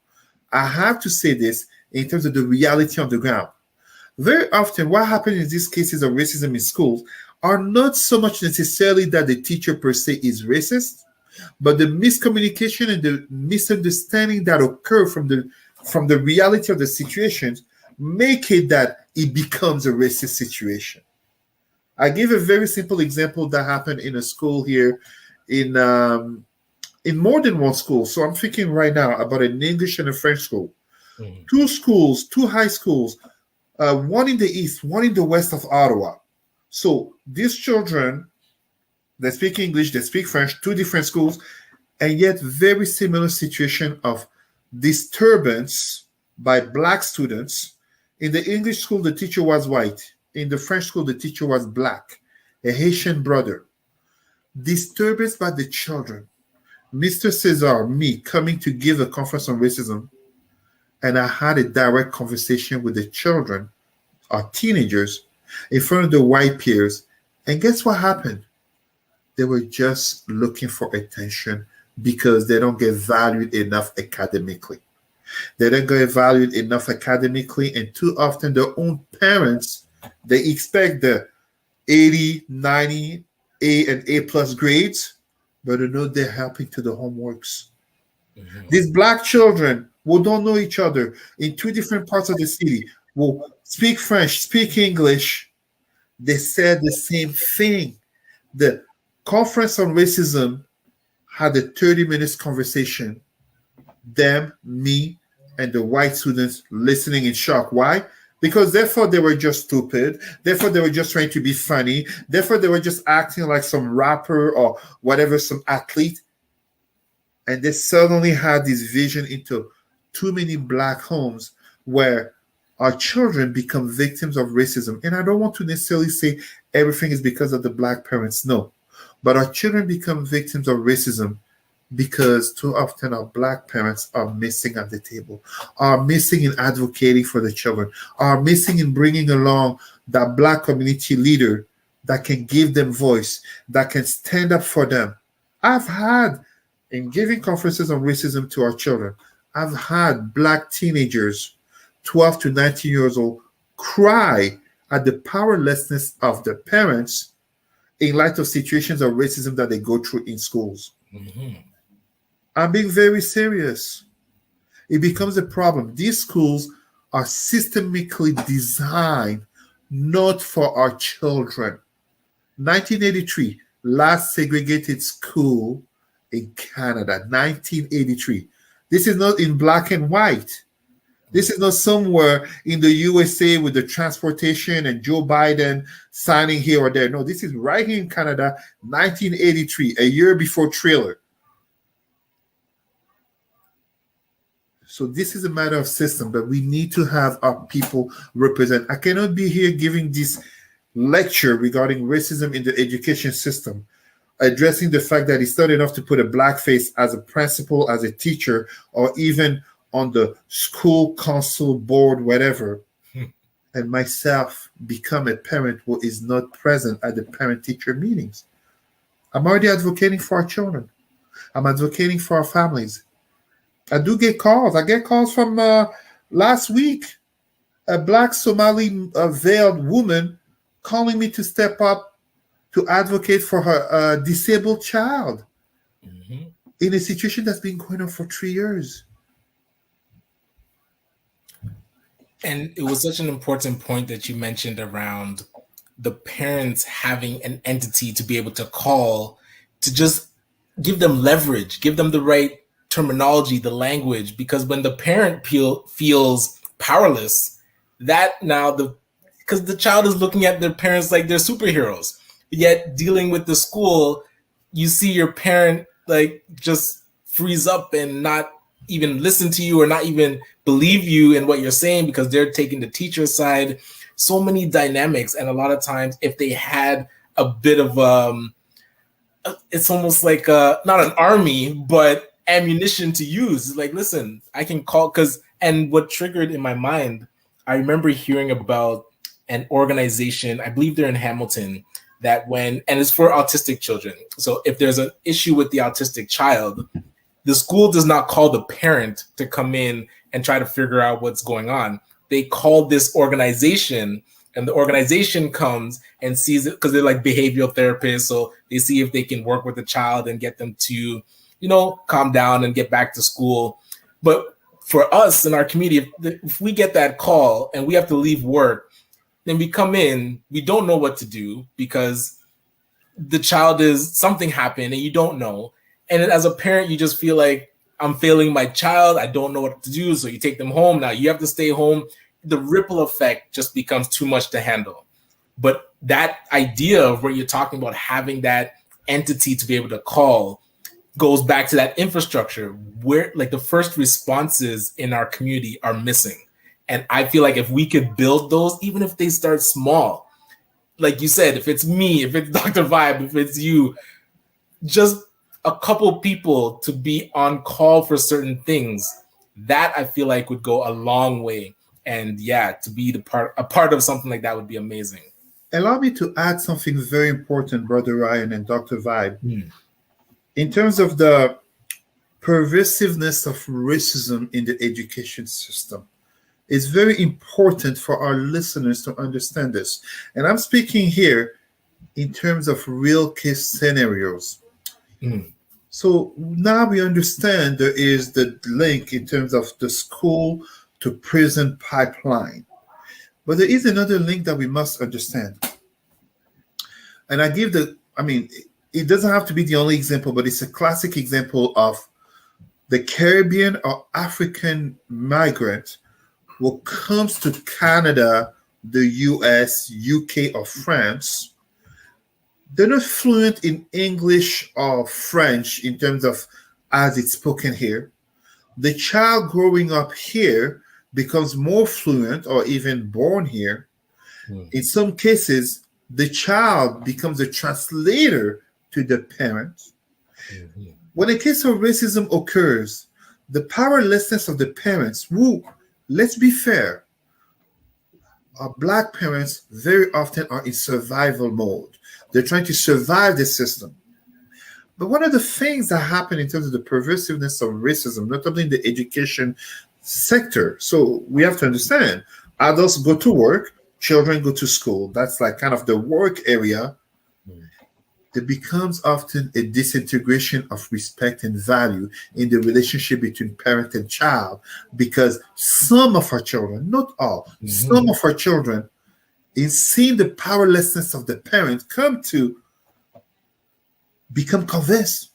Speaker 1: I have to say this in terms of the reality on the ground. Very often, what happens in these cases of racism in schools are not so much necessarily that the teacher per se is racist, but the miscommunication and the misunderstanding that occur from the reality of the situations make it that it becomes a racist situation. I give a very simple example that happened in a school here in more than one school. So I'm thinking right now about an English and a French school. 2 schools, 2 high schools, one in the east, one in the west of Ottawa. So these children, they speak English, they speak French, 2 different schools, and yet very similar situation of disturbance by black students. In the English school, the teacher was white. In the French school, the teacher was black, a Haitian brother. Disturbance by the children. Mr. Cesar, me, coming to give a conference on racism, and I had a direct conversation with the children, our teenagers, in front of the white peers. And guess what happened? They were just looking for attention because they don't get valued enough academically. They don't get valued enough academically, and too often their own parents, they expect the 80, 90, A and A plus grades, but they know they're helping to the homeworks. These black children who don't know each other in 2 different parts of the city will speak French, speak English. They said the same thing. The conference on racism had a 30 minutes conversation. Them, me, and the white students listening in shock. Why? Because therefore they were just stupid. Therefore they were just trying to be funny. Therefore they were just acting like some rapper or whatever, some athlete. And they suddenly had this vision into too many black homes where our children become victims of racism. And I don't want to necessarily say everything is because of the black parents. No. But our children become victims of racism because too often our black parents are missing at the table, are missing in advocating for the children, are missing in bringing along that black community leader that can give them voice, that can stand up for them. I've had, in giving conferences on racism to our children, I've had black teenagers, 12 to 19 years old, cry at the powerlessness of their parents in light of situations of racism that they go through in schools. I'm being very serious. It becomes a problem. These schools are systemically designed not for our children. 1983, last segregated school in Canada, 1983. This is not in black and white. This is not somewhere in the USA with the transportation and Joe Biden signing here or there. No, this is right here in Canada, 1983, a year before Trailer. So this is a matter of system, but we need to have our people represent. I cannot be here giving this lecture regarding racism in the education system, addressing the fact that it's not enough to put a black face as a principal, as a teacher, or even on the school council board, whatever, and myself become a parent who is not present at the parent-teacher meetings. I'm already advocating for our children. I'm advocating for our families. I do get calls. I get calls from last week, a black Somali veiled woman calling me to step up to advocate for her disabled child in a situation that's been going on for 3 years.
Speaker 3: And it was such an important point that you mentioned around the parents having an entity to be able to call, to just give them leverage, give them the right terminology, the language, because when the parent feels powerless, that now because the child is looking at their parents like they're superheroes. Yet dealing with the school, you see your parent like just freeze up and not even listen to you or not even believe you in what you're saying because they're taking the teacher's side. So many dynamics. And a lot of times if they had a bit of it's almost like not an army, but ammunition to use. It's like, listen, I can call and what triggered in my mind, I remember hearing about an organization, I believe they're in Hamilton, that and it's for autistic children. So if there's an issue with the autistic child, the school does not call the parent to come in and try to figure out what's going on. They call this organization, and the organization comes and sees it because they're like behavioral therapists. So they see if they can work with the child and get them to, calm down and get back to school. But for us in our community, if we get that call and we have to leave work, then we come in, we don't know what to do because the child something happened and you don't know. And as a parent, you just feel like I'm failing my child. I don't know what to do. So you take them home. Now you have to stay home. The ripple effect just becomes too much to handle. But that idea of where you're talking about having that entity to be able to call goes back to that infrastructure where like the first responses in our community are missing. And I feel like if we could build those, even if they start small, like you said, if it's me, if it's Dr. Vibe, if it's you, just a couple people to be on call for certain things, that I feel like would go a long way. And yeah, to be a part of something like that would be amazing.
Speaker 1: Allow me to add something very important, Brother Ryan and Dr. Vibe. In terms of the pervasiveness of racism in the education system, it's very important for our listeners to understand this. And I'm speaking here in terms of real case scenarios. So now we understand there is the link in terms of the school to prison pipeline. But there is another link that we must understand. And it doesn't have to be the only example, but it's a classic example of the Caribbean or African migrant who comes to Canada, the US, UK, or France. They're not fluent in English or French in terms of as it's spoken here. The child growing up here becomes more fluent or even born here. In some cases, the child becomes a translator to the parent. When a case of racism occurs, the powerlessness of the parents, who, let's be fair, our Black parents very often are in survival mode. They're trying to survive the system. But one of the things that happen in terms of the pervasiveness of racism, notably in the education sector, so we have to understand, adults go to work, children go to school. That's like kind of the work area. There becomes often a disintegration of respect and value in the relationship between parent and child, because some of our children, not all, some of our children, in seeing the powerlessness of the parent, come to become convinced.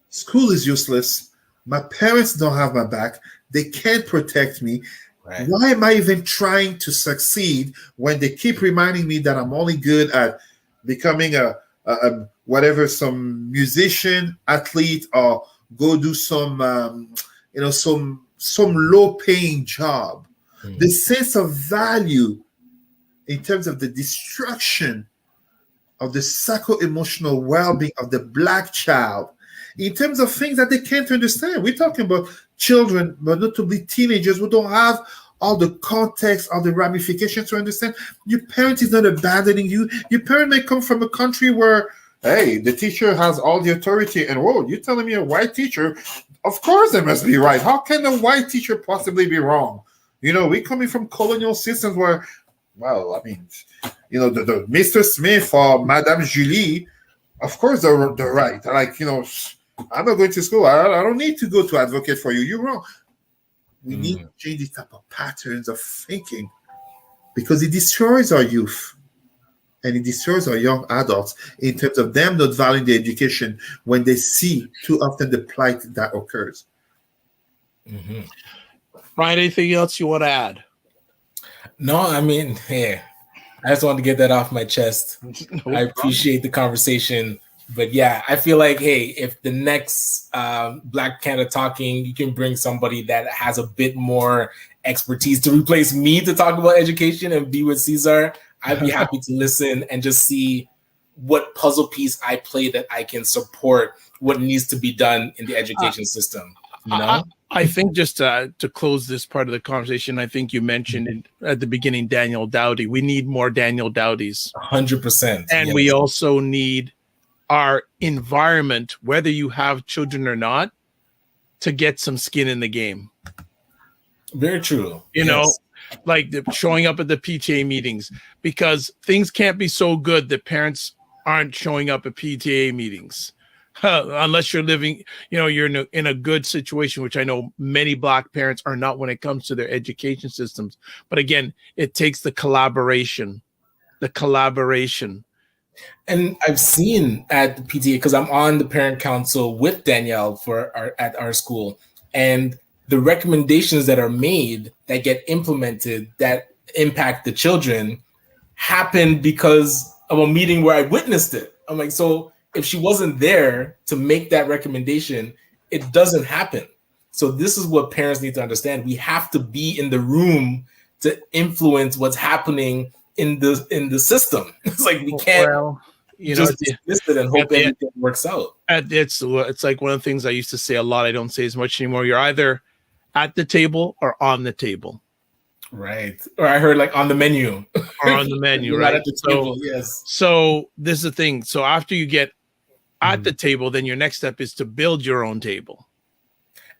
Speaker 1: School is useless. My parents don't have my back. They can't protect me. Right. Why am I even trying to succeed when they keep reminding me that I'm only good at becoming some musician, athlete, or go do some low paying job. The sense of value in terms of the destruction of the psycho-emotional well-being of the Black child, in terms of things that they can't understand. We're talking about children, but notably teenagers who don't have all the context, all the ramifications to understand. Your parent is not abandoning you. Your parent may come from a country where, hey, the teacher has all the authority, and whoa, you're telling me a white teacher, of course they must be right. How can a white teacher possibly be wrong? We're coming from colonial systems where, well, I mean, the Mr. Smith or Madame Julie, of course they're right. Like, I'm not going to school. I don't need to go to advocate for you. You're wrong. We need to change these type of patterns of thinking because it destroys our youth and it destroys our young adults in terms of them not valuing the education when they see too often the plight that occurs.
Speaker 2: Brian, anything else you want to add?
Speaker 3: No, I mean, hey, I just wanted to get that off my chest. I appreciate the conversation. But yeah, I feel like, hey, if the next Black Canada Talking, you can bring somebody that has a bit more expertise to replace me to talk about education and be with Cesar, I'd be happy to listen and just see what puzzle piece I play that I can support what needs to be done in the education system.
Speaker 2: I think just to close this part of the conversation, I think you mentioned at the beginning Daniel Dowdy. We need more Daniel Dowdys.
Speaker 3: 100%.
Speaker 2: And we also need our environment, whether you have children or not, to get some skin in the game.
Speaker 3: Very true.
Speaker 2: You know, like showing up at the PTA meetings, because things can't be so good that parents aren't showing up at PTA meetings. Unless you're living, you're in a good situation, which I know many Black parents are not when it comes to their education systems. But again, it takes the collaboration.
Speaker 3: And I've seen at the PTA, because I'm on the parent council with Danielle at our school, and the recommendations that are made that get implemented that impact the children happen because of a meeting where I witnessed it. I'm like, so if she wasn't there to make that recommendation, it doesn't happen. So this is what parents need to understand. We have to be in the room to influence what's happening in the system. It's like we can't just dismiss it and hope everything works out.
Speaker 2: It's like one of the things I used to say a lot. I don't say as much anymore. You're either at the table or on the table.
Speaker 3: Right. Or I heard like on the menu.
Speaker 2: Or on the menu, right?
Speaker 3: At the table, yes.
Speaker 2: So this is the thing. So after you get at the table, then your next step is to build your own table.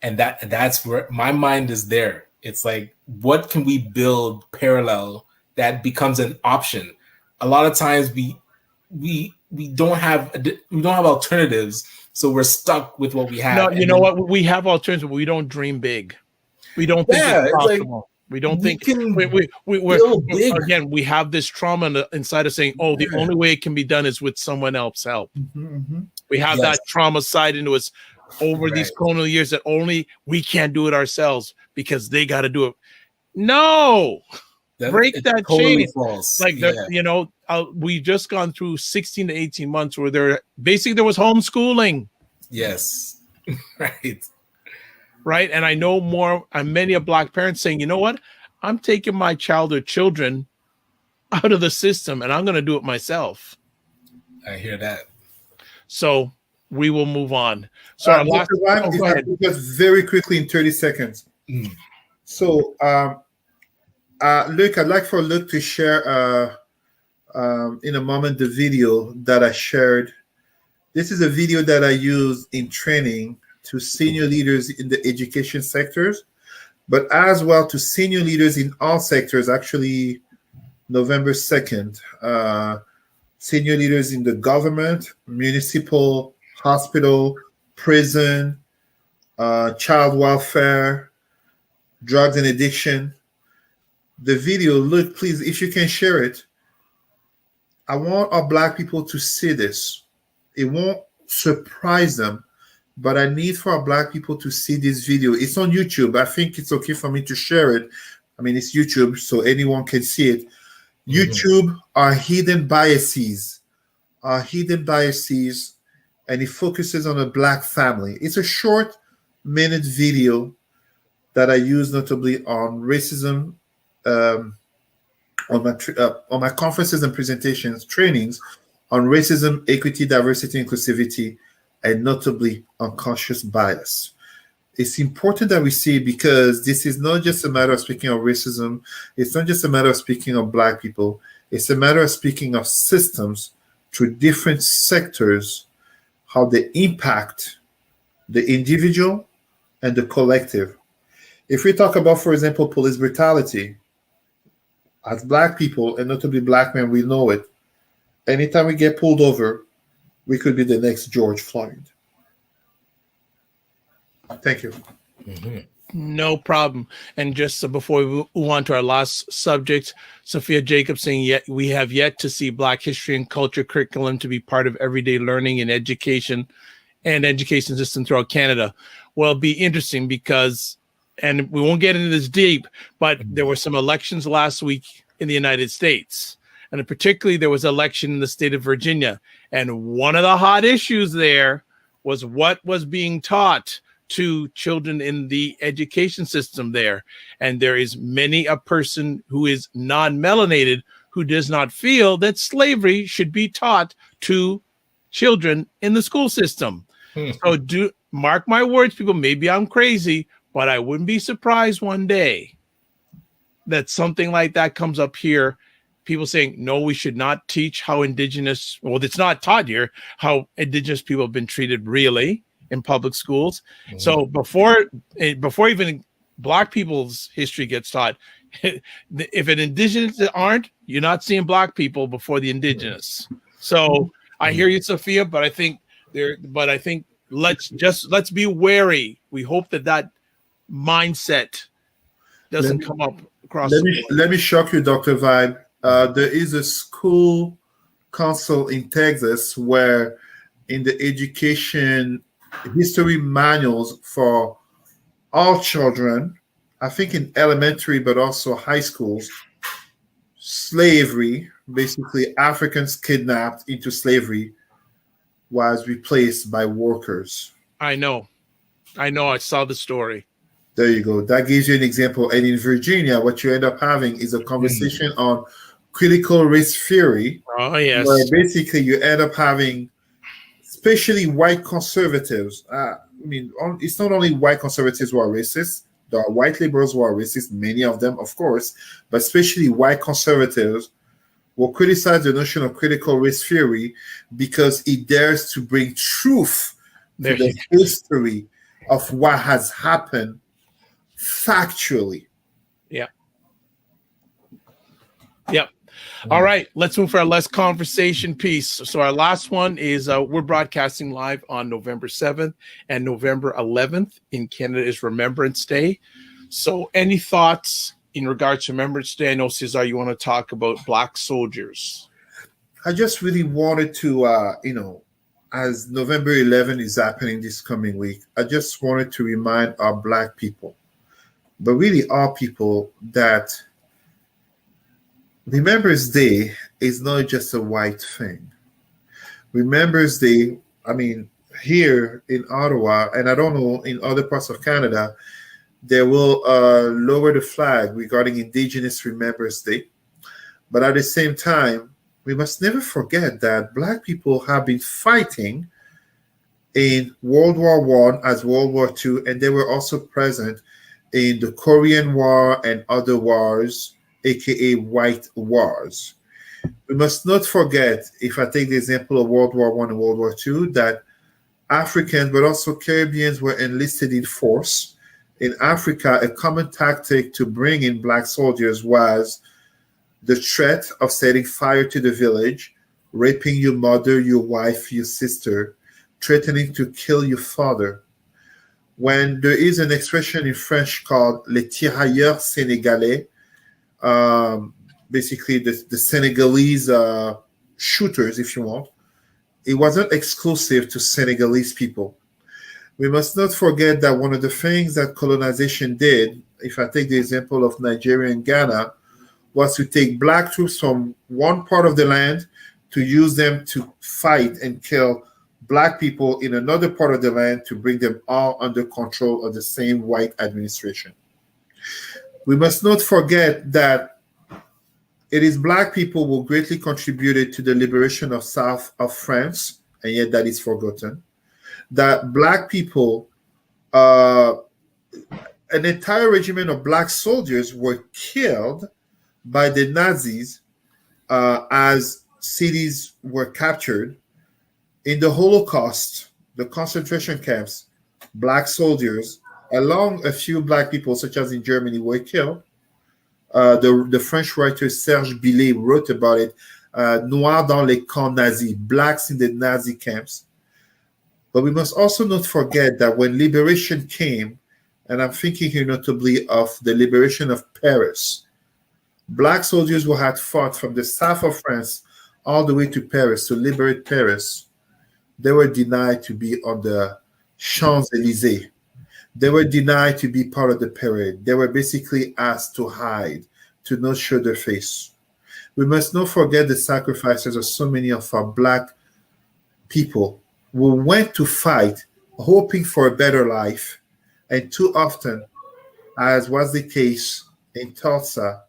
Speaker 3: And that's where my mind is there. It's like, what can we build parallel that becomes an option? A lot of times we don't have alternatives, so we're stuck with what we have.
Speaker 2: No, you know what? We have alternatives, but we don't dream big. We don't think it's possible. Like, we don't think we're again, we have this trauma inside of saying, oh, the only way it can be done is with someone else's help. We have that trauma side into us over these colonial years that only we can't do it ourselves because they got to do it. No, break that totally chain.
Speaker 3: False.
Speaker 2: Like, we just gone through 16 to 18 months where there was homeschooling.
Speaker 3: Yes.
Speaker 2: Right. And I know many of Black parents saying, you know what? I'm taking my child or children out of the system and I'm going to do it myself.
Speaker 3: I hear that.
Speaker 2: So we will move on. So
Speaker 1: just very quickly in 30 seconds. So, Luke, I'd like for Luke to share in a moment the video that I shared. This is a video that I use in training to senior leaders in the education sectors, but as well to senior leaders in all sectors. Actually, November 2nd, senior leaders in the government, municipal, hospital, prison, child welfare, drugs and addiction. The video, look, please, if you can share it. I want our Black people to see this. It won't surprise them, but I need for our Black people to see this video. It's on YouTube. I think it's okay for me to share it. I mean, it's YouTube, so anyone can see it. YouTube are hidden biases, and it focuses on a Black family. It's a short minute video that I use notably on racism on my conferences and presentations, trainings on racism, equity, diversity, inclusivity, and notably unconscious bias. It's important that we see, because this is not just a matter of speaking of racism. It's not just a matter of speaking of Black people. It's a matter of speaking of systems through different sectors, how they impact the individual and the collective. If we talk about, for example, police brutality, as Black people, and notably Black men, we know it. Anytime we get pulled over, we could be the next George Floyd. Thank you.
Speaker 3: Mm-hmm.
Speaker 2: No problem. And just before we move on to our last subject, Sophia Jacobs saying, yet we have yet to see Black history and culture curriculum to be part of everyday learning in education and education system throughout Canada. Well, it'll be interesting because, and we won't get into this deep, but there were some elections last week in the United States. And particularly there was an election in the state of Virginia. And one of the hot issues there was what was being taught to children in the education system there. And there is many a person who is non-melanated who does not feel that slavery should be taught to children in the school system. So do mark my words, people, maybe I'm crazy, but I wouldn't be surprised one day that something like that comes up here. People saying, no, we should not teach how Indigenous, well, it's not taught here, how Indigenous people have been treated really in public schools. Mm-hmm. So before even Black people's history gets taught, if an Indigenous aren't, you're not seeing Black people before the Indigenous. So I hear you, Sophia, but I think let's be wary. We hope that mindset doesn't come up across.
Speaker 1: Let me shock you, Dr. Vibe. There is a school council in Texas where in the education history manuals for all children, I think in elementary, but also high schools, slavery, basically Africans kidnapped into slavery, was replaced by workers.
Speaker 2: I know. I saw the story.
Speaker 1: There you go. That gives you an example. And in Virginia, what you end up having is a conversation on critical race theory.
Speaker 2: Oh, yes.
Speaker 1: Where basically you end up having, especially white conservatives. It's not only white conservatives who are racist. There are white liberals who are racist, many of them, of course, but especially white conservatives will criticize the notion of critical race theory because it dares to bring truth to the history of what has happened factually.
Speaker 2: Yeah. Yep. All right, let's move for our last conversation piece. So our last one is we're broadcasting live on November 7th and November 11th. In Canada is Remembrance Day. So any thoughts in regards to Remembrance Day? I know, Cesar, you want to talk about Black soldiers.
Speaker 1: I just really wanted to, as November 11 is happening this coming week, I just wanted to remind our Black people, but really all people, that Remembrance Day is not just a white thing. Remembrance Day, here in Ottawa, and I don't know, in other parts of Canada, they will lower the flag regarding Indigenous Remembrance Day. But at the same time, we must never forget that Black people have been fighting in World War I as World War II, and they were also present in the Korean War and other wars, aka white wars. We must not forget, if I take the example of World War I and World War II, that Africans, but also Caribbeans, were enlisted in force. In Africa, a common tactic to bring in Black soldiers was the threat of setting fire to the village, raping your mother, your wife, your sister, threatening to kill your father. When there is an expression in French called les tirailleurs sénégalais, basically the Senegalese shooters, if you want, it wasn't exclusive to Senegalese people. We must not forget that one of the things that colonization did, if I take the example of Nigeria and Ghana, was to take Black troops from one part of the land to use them to fight and kill Black people in another part of the land to bring them all under control of the same white administration. We must not forget that It is black people who greatly contributed to the liberation of South of France, and yet that is forgotten. That black people, uh, an entire regiment of black soldiers were killed by the Nazis as cities were captured. In the Holocaust, the concentration camps, black soldiers, along a few black people, such as in Germany, were killed. The French writer Serge Billet wrote about it. Noirs dans les camps nazis, blacks in the Nazi camps. But we must also not forget that when liberation came, and I'm thinking here notably of the liberation of Paris, black soldiers who had fought from the south of France all the way to Paris to liberate Paris, they were denied to be on the Champs-Élysées. They were denied to be part of the parade. They were basically asked to hide, to not show their face. We must not forget the sacrifices of so many of our black people who went to fight hoping for a better life. And too often, as was the case in Tulsa,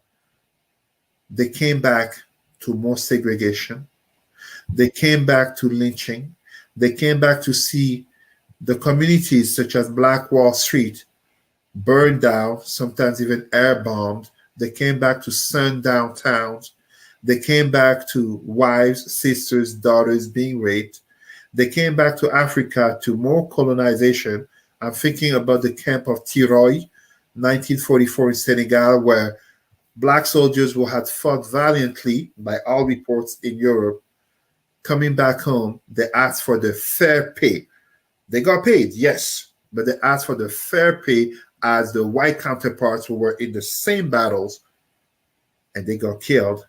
Speaker 1: they came back to more segregation. They came back to lynching. They came back to see the communities such as Black Wall Street burned down, sometimes even air bombed. They came back to sundown towns. They came back to wives, sisters, daughters being raped. They came back to Africa to more colonization. I'm thinking about the camp of Tiroy, 1944 in Senegal, where black soldiers who had fought valiantly, by all reports in Europe, coming back home, they asked for the fair pay. They got paid, yes, but they asked for the fair pay as the white counterparts who were in the same battles, and they got killed,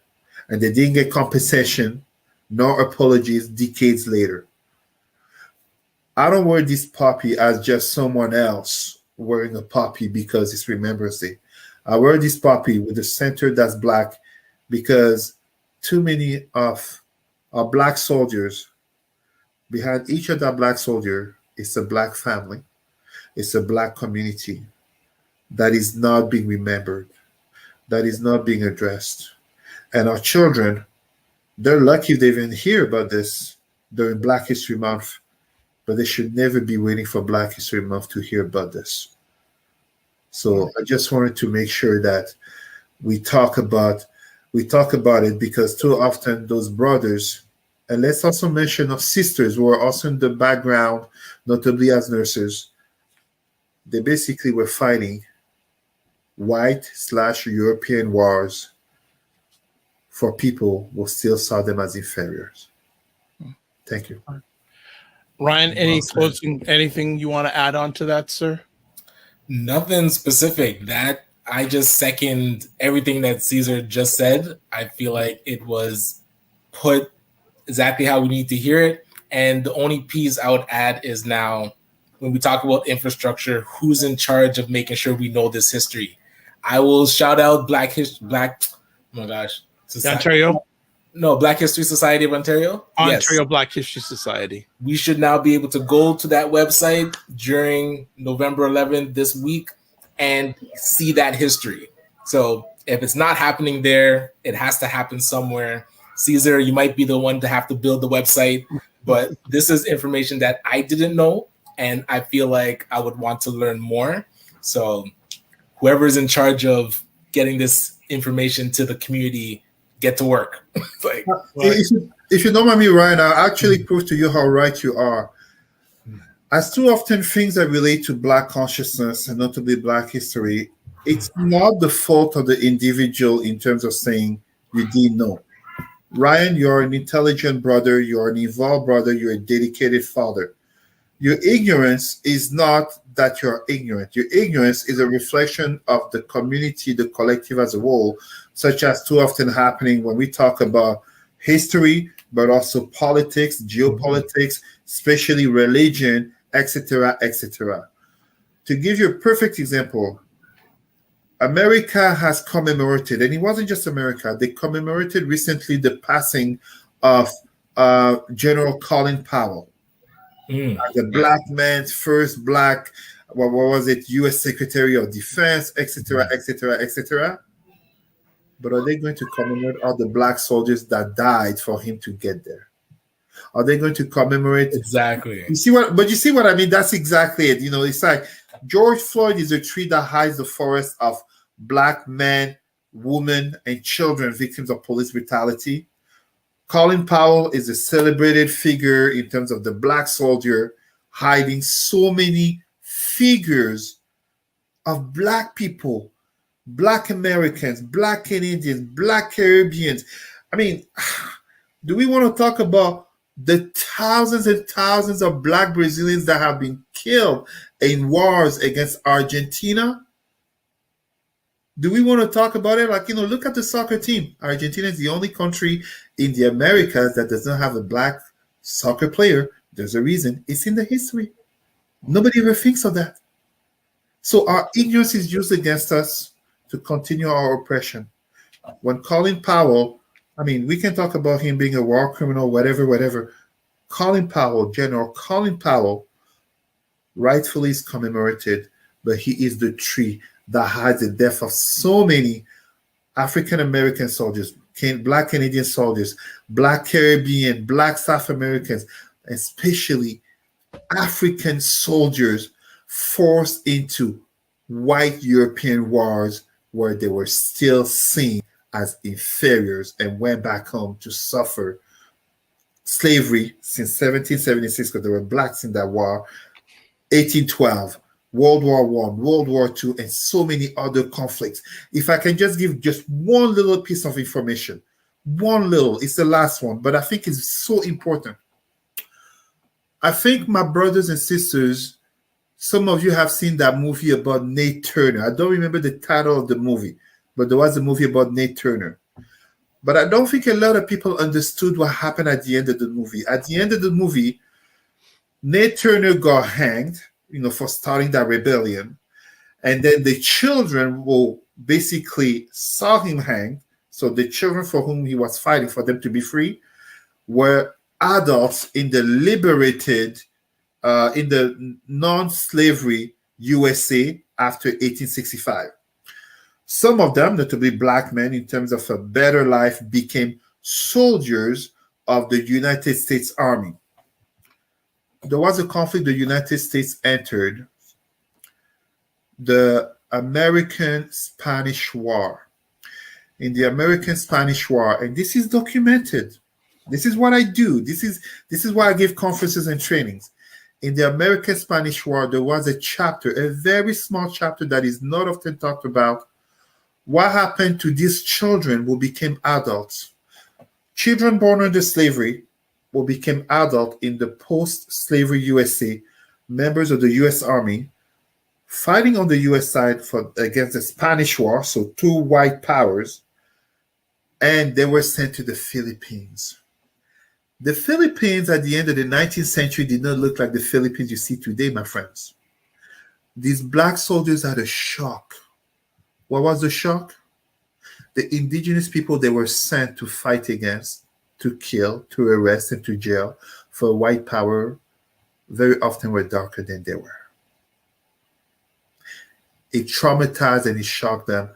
Speaker 1: and they didn't get compensation nor apologies decades later. I don't wear this poppy as just someone else wearing a poppy because it's Remembrance Day. I wear this poppy with the center that's black because too many of our black soldiers, behind each of that black soldier is a black family. It's a black community that is not being remembered, that is not being addressed. And our children, they're lucky if they even hear about this during Black History Month, but they should never be waiting for Black History Month to hear about this. So I just wanted to make sure that we talk about it because too often those brothers, and let's also mention of sisters who are also in the background, notably as nurses, they basically were fighting white/European wars for people who still saw them as inferiors. Thank you.
Speaker 2: Ryan, anything you want to add on to that, sir?
Speaker 3: Nothing specific. That I just second everything that Cesar just said. I feel like it was put exactly how we need to hear it. And the only piece I would add is now when we talk about infrastructure, who's in charge of making sure we know this history? I will shout out Black, oh my gosh.
Speaker 2: Ontario?
Speaker 3: No, Black History Society of Ontario.
Speaker 2: Ontario Black History Society.
Speaker 3: We should now be able to go to that website during November 11th this week and see that history. So if it's not happening there, it has to happen somewhere. Cesar, you might be the one to have to build the website, but this is information that I didn't know, and I feel like I would want to learn more. So whoever's in charge of getting this information to the community, get to work.
Speaker 1: If you don't mind me, Ryan, I'll actually prove to you how right you are. As too often things that relate to Black consciousness and notably Black history, it's not the fault of the individual in terms of saying you didn't know. Ryan, you're an intelligent brother, you're an involved brother, you're a dedicated father. Your ignorance is not that you're ignorant. Your ignorance is a reflection of the community, the collective as a whole, such as too often happening when we talk about history, but also politics, geopolitics, especially religion, etc., etc. To give you a perfect example, America has commemorated, and it wasn't just America, they commemorated recently the passing of General Colin Powell. The black man's first black, what was it, U.S. Secretary of Defense, etc., etc., etc. But are they going to commemorate all the black soldiers that died for him to get there? Are they going to commemorate?
Speaker 3: Exactly.
Speaker 1: You see what? But you see what I mean? That's exactly it. It's like George Floyd is a tree that hides the forest of black men, women, and children victims of police brutality. Colin Powell is a celebrated figure in terms of the black soldier hiding so many figures of black people, black Americans, black Canadians, black Caribbeans. I mean, do we want to talk about the thousands and thousands of black Brazilians that have been killed in wars against Argentina? Do we want to talk about it? Look at the soccer team. Argentina is the only country in the Americas that does not have a black soccer player. There's a reason. It's in the history. Nobody ever thinks of that. So our ignorance is used against us to continue our oppression. When Colin Powell, we can talk about him being a war criminal, whatever. Colin Powell, General Colin Powell, rightfully is commemorated, but he is the tree that hides the death of so many African American soldiers, black Canadian soldiers, black Caribbean, black South Americans, especially African soldiers forced into white European wars where they were still seen as inferiors and went back home to suffer slavery since 1776 because there were blacks in that war, 1812, World War I, World War II, and so many other conflicts. If I can just give just one little piece of information, it's the last one, but I think it's so important. I think my brothers and sisters, some of you have seen that movie about Nate Turner. I don't remember the title of the movie, but there was a movie about Nate Turner. But I don't think a lot of people understood what happened at the end of the movie. At the end of the movie, Nate Turner got hanged, for starting that rebellion. And then the children will basically saw him hanged. So the children for whom he was fighting for them to be free were adults in the liberated, in the non-slavery USA after 1865. Some of them, notably black men in terms of a better life, became soldiers of the United States Army. There was a conflict the United States entered, the American-Spanish War. In the American-Spanish War, and this is documented. This is what I do. This is why I give conferences and trainings. In the American-Spanish War, there was a chapter, a very small chapter that is not often talked about. What happened to these children who became adults? Children born under slavery who became adult in the post-slavery USA, members of the U.S. Army, fighting on the U.S. side against the Spanish War, so two white powers, and they were sent to the Philippines. The Philippines at the end of the 19th century did not look like the Philippines you see today, my friends. These black soldiers had a shock. What was the shock? The indigenous people they were sent to fight against, to kill, to arrest, and to jail for white power very often were darker than they were. It traumatized and it shocked them.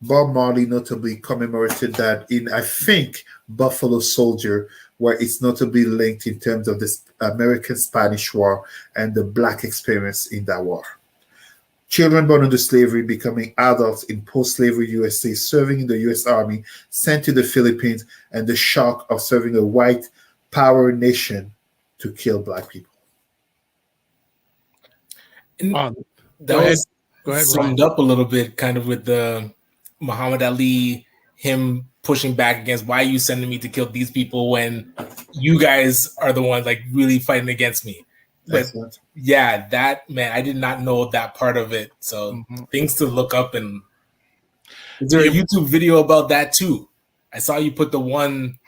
Speaker 1: Bob Marley notably commemorated that in, I think, Buffalo Soldier, where it's notably linked in terms of the American-Spanish War and the black experience in that war. Children born under slavery becoming adults in post-slavery USA, serving in the U.S. Army, sent to the Philippines, and the shock of serving a white power nation to kill black people.
Speaker 3: That was summed up a little bit kind of with the Muhammad Ali, him pushing back against, why are you sending me to kill these people when you guys are the ones like really fighting against me? But yeah, that, man, I did not know that part of it. So things to look up. And is there a YouTube video about that too? I saw you put the one.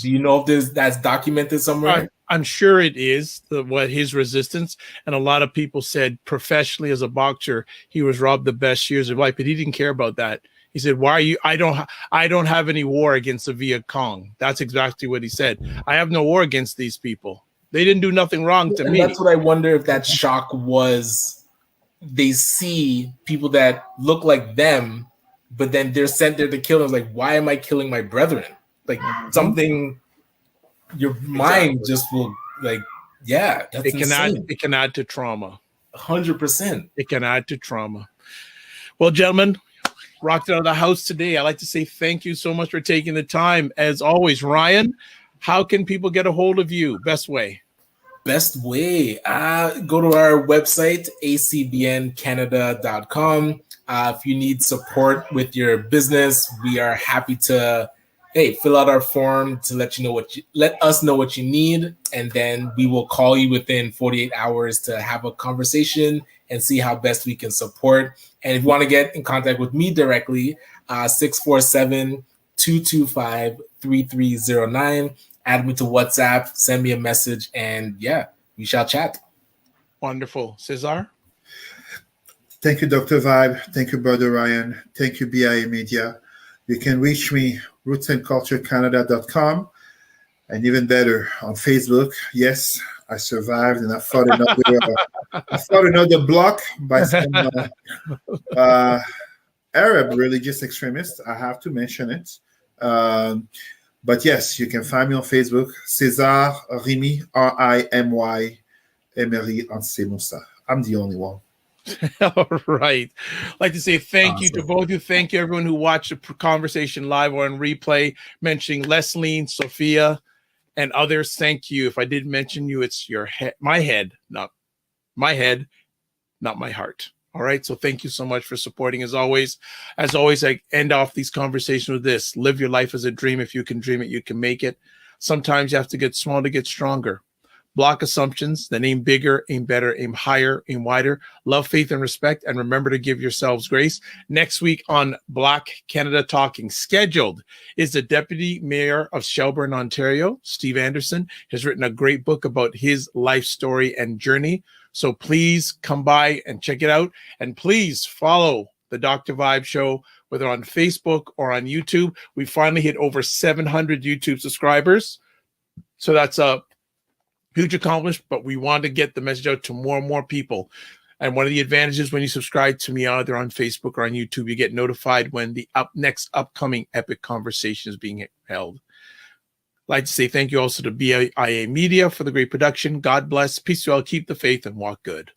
Speaker 3: Do you know if that's documented somewhere?
Speaker 2: I'm sure it is, what his resistance. And a lot of people said professionally as a boxer, he was robbed the best years of life, but he didn't care about that. He said, why are you, I don't have any war against the Viet Cong. That's exactly what he said. I have no war against these people. They didn't do nothing wrong to me.
Speaker 3: That's what I wonder if that shock was. They see people that look like them but then they're sent there to kill them. Like, why am I killing my brethren? Like something, your mind just will like, yeah, that's insane.
Speaker 2: It can add to trauma.
Speaker 3: 100%.
Speaker 2: It can add to trauma. Well, gentlemen, rocked it out of the house today. I'd like to say thank you so much for taking the time. As always, Ryan, how can people get a hold of you? Best way.
Speaker 3: Go to our website, acbncanada.com. If you need support with your business, we are happy to fill out our form to let us know what you need, and then we will call you within 48 hours to have a conversation and see how best we can support. And if you want to get in contact with me directly, 647-225-3309. Add me to WhatsApp, send me a message, and we shall chat.
Speaker 2: Wonderful. Cesar?
Speaker 1: Thank you, Dr. Vibe. Thank you, Brother Ryan. Thank you, BIA Media. You can reach me, rootsandculturecanada.com, and even better, on Facebook. Yes, I survived, and I fought another block by some Arab religious extremists. I have to mention it. But yes, you can find me on Facebook, Cesar Remy, Rimy, Emery Ndema-Moussa. I'm the only one.
Speaker 2: All right. I'd like to say thank you to both of you. Thank you, everyone who watched the conversation live or on replay, mentioning Leslie, Sophia, and others. Thank you. If I did mention you, it's your head, not my heart. All right. So thank you so much for supporting as always. As always, I end off these conversations with this: live your life as a dream. If you can dream it, you can make it. Sometimes you have to get small to get stronger. Block assumptions, then aim bigger, aim better, aim higher, aim wider. Love, faith, and respect. And remember to give yourselves grace. Next week on Black Canada Talking, scheduled is the Deputy Mayor of Shelburne, Ontario, Steve Anderson. Has written a great book about his life story and journey. So please come by and check it out. And please follow the Dr. Vibe Show, whether on Facebook or on YouTube. We finally hit over 700 YouTube subscribers. So that's a huge accomplishment, but we want to get the message out to more and more people. And one of the advantages when you subscribe to me, either on Facebook or on YouTube, you get notified when the next upcoming epic conversation is being held. I'd like to say thank you also to BIA Media for the great production. God bless. Peace to all. Keep the faith and walk good.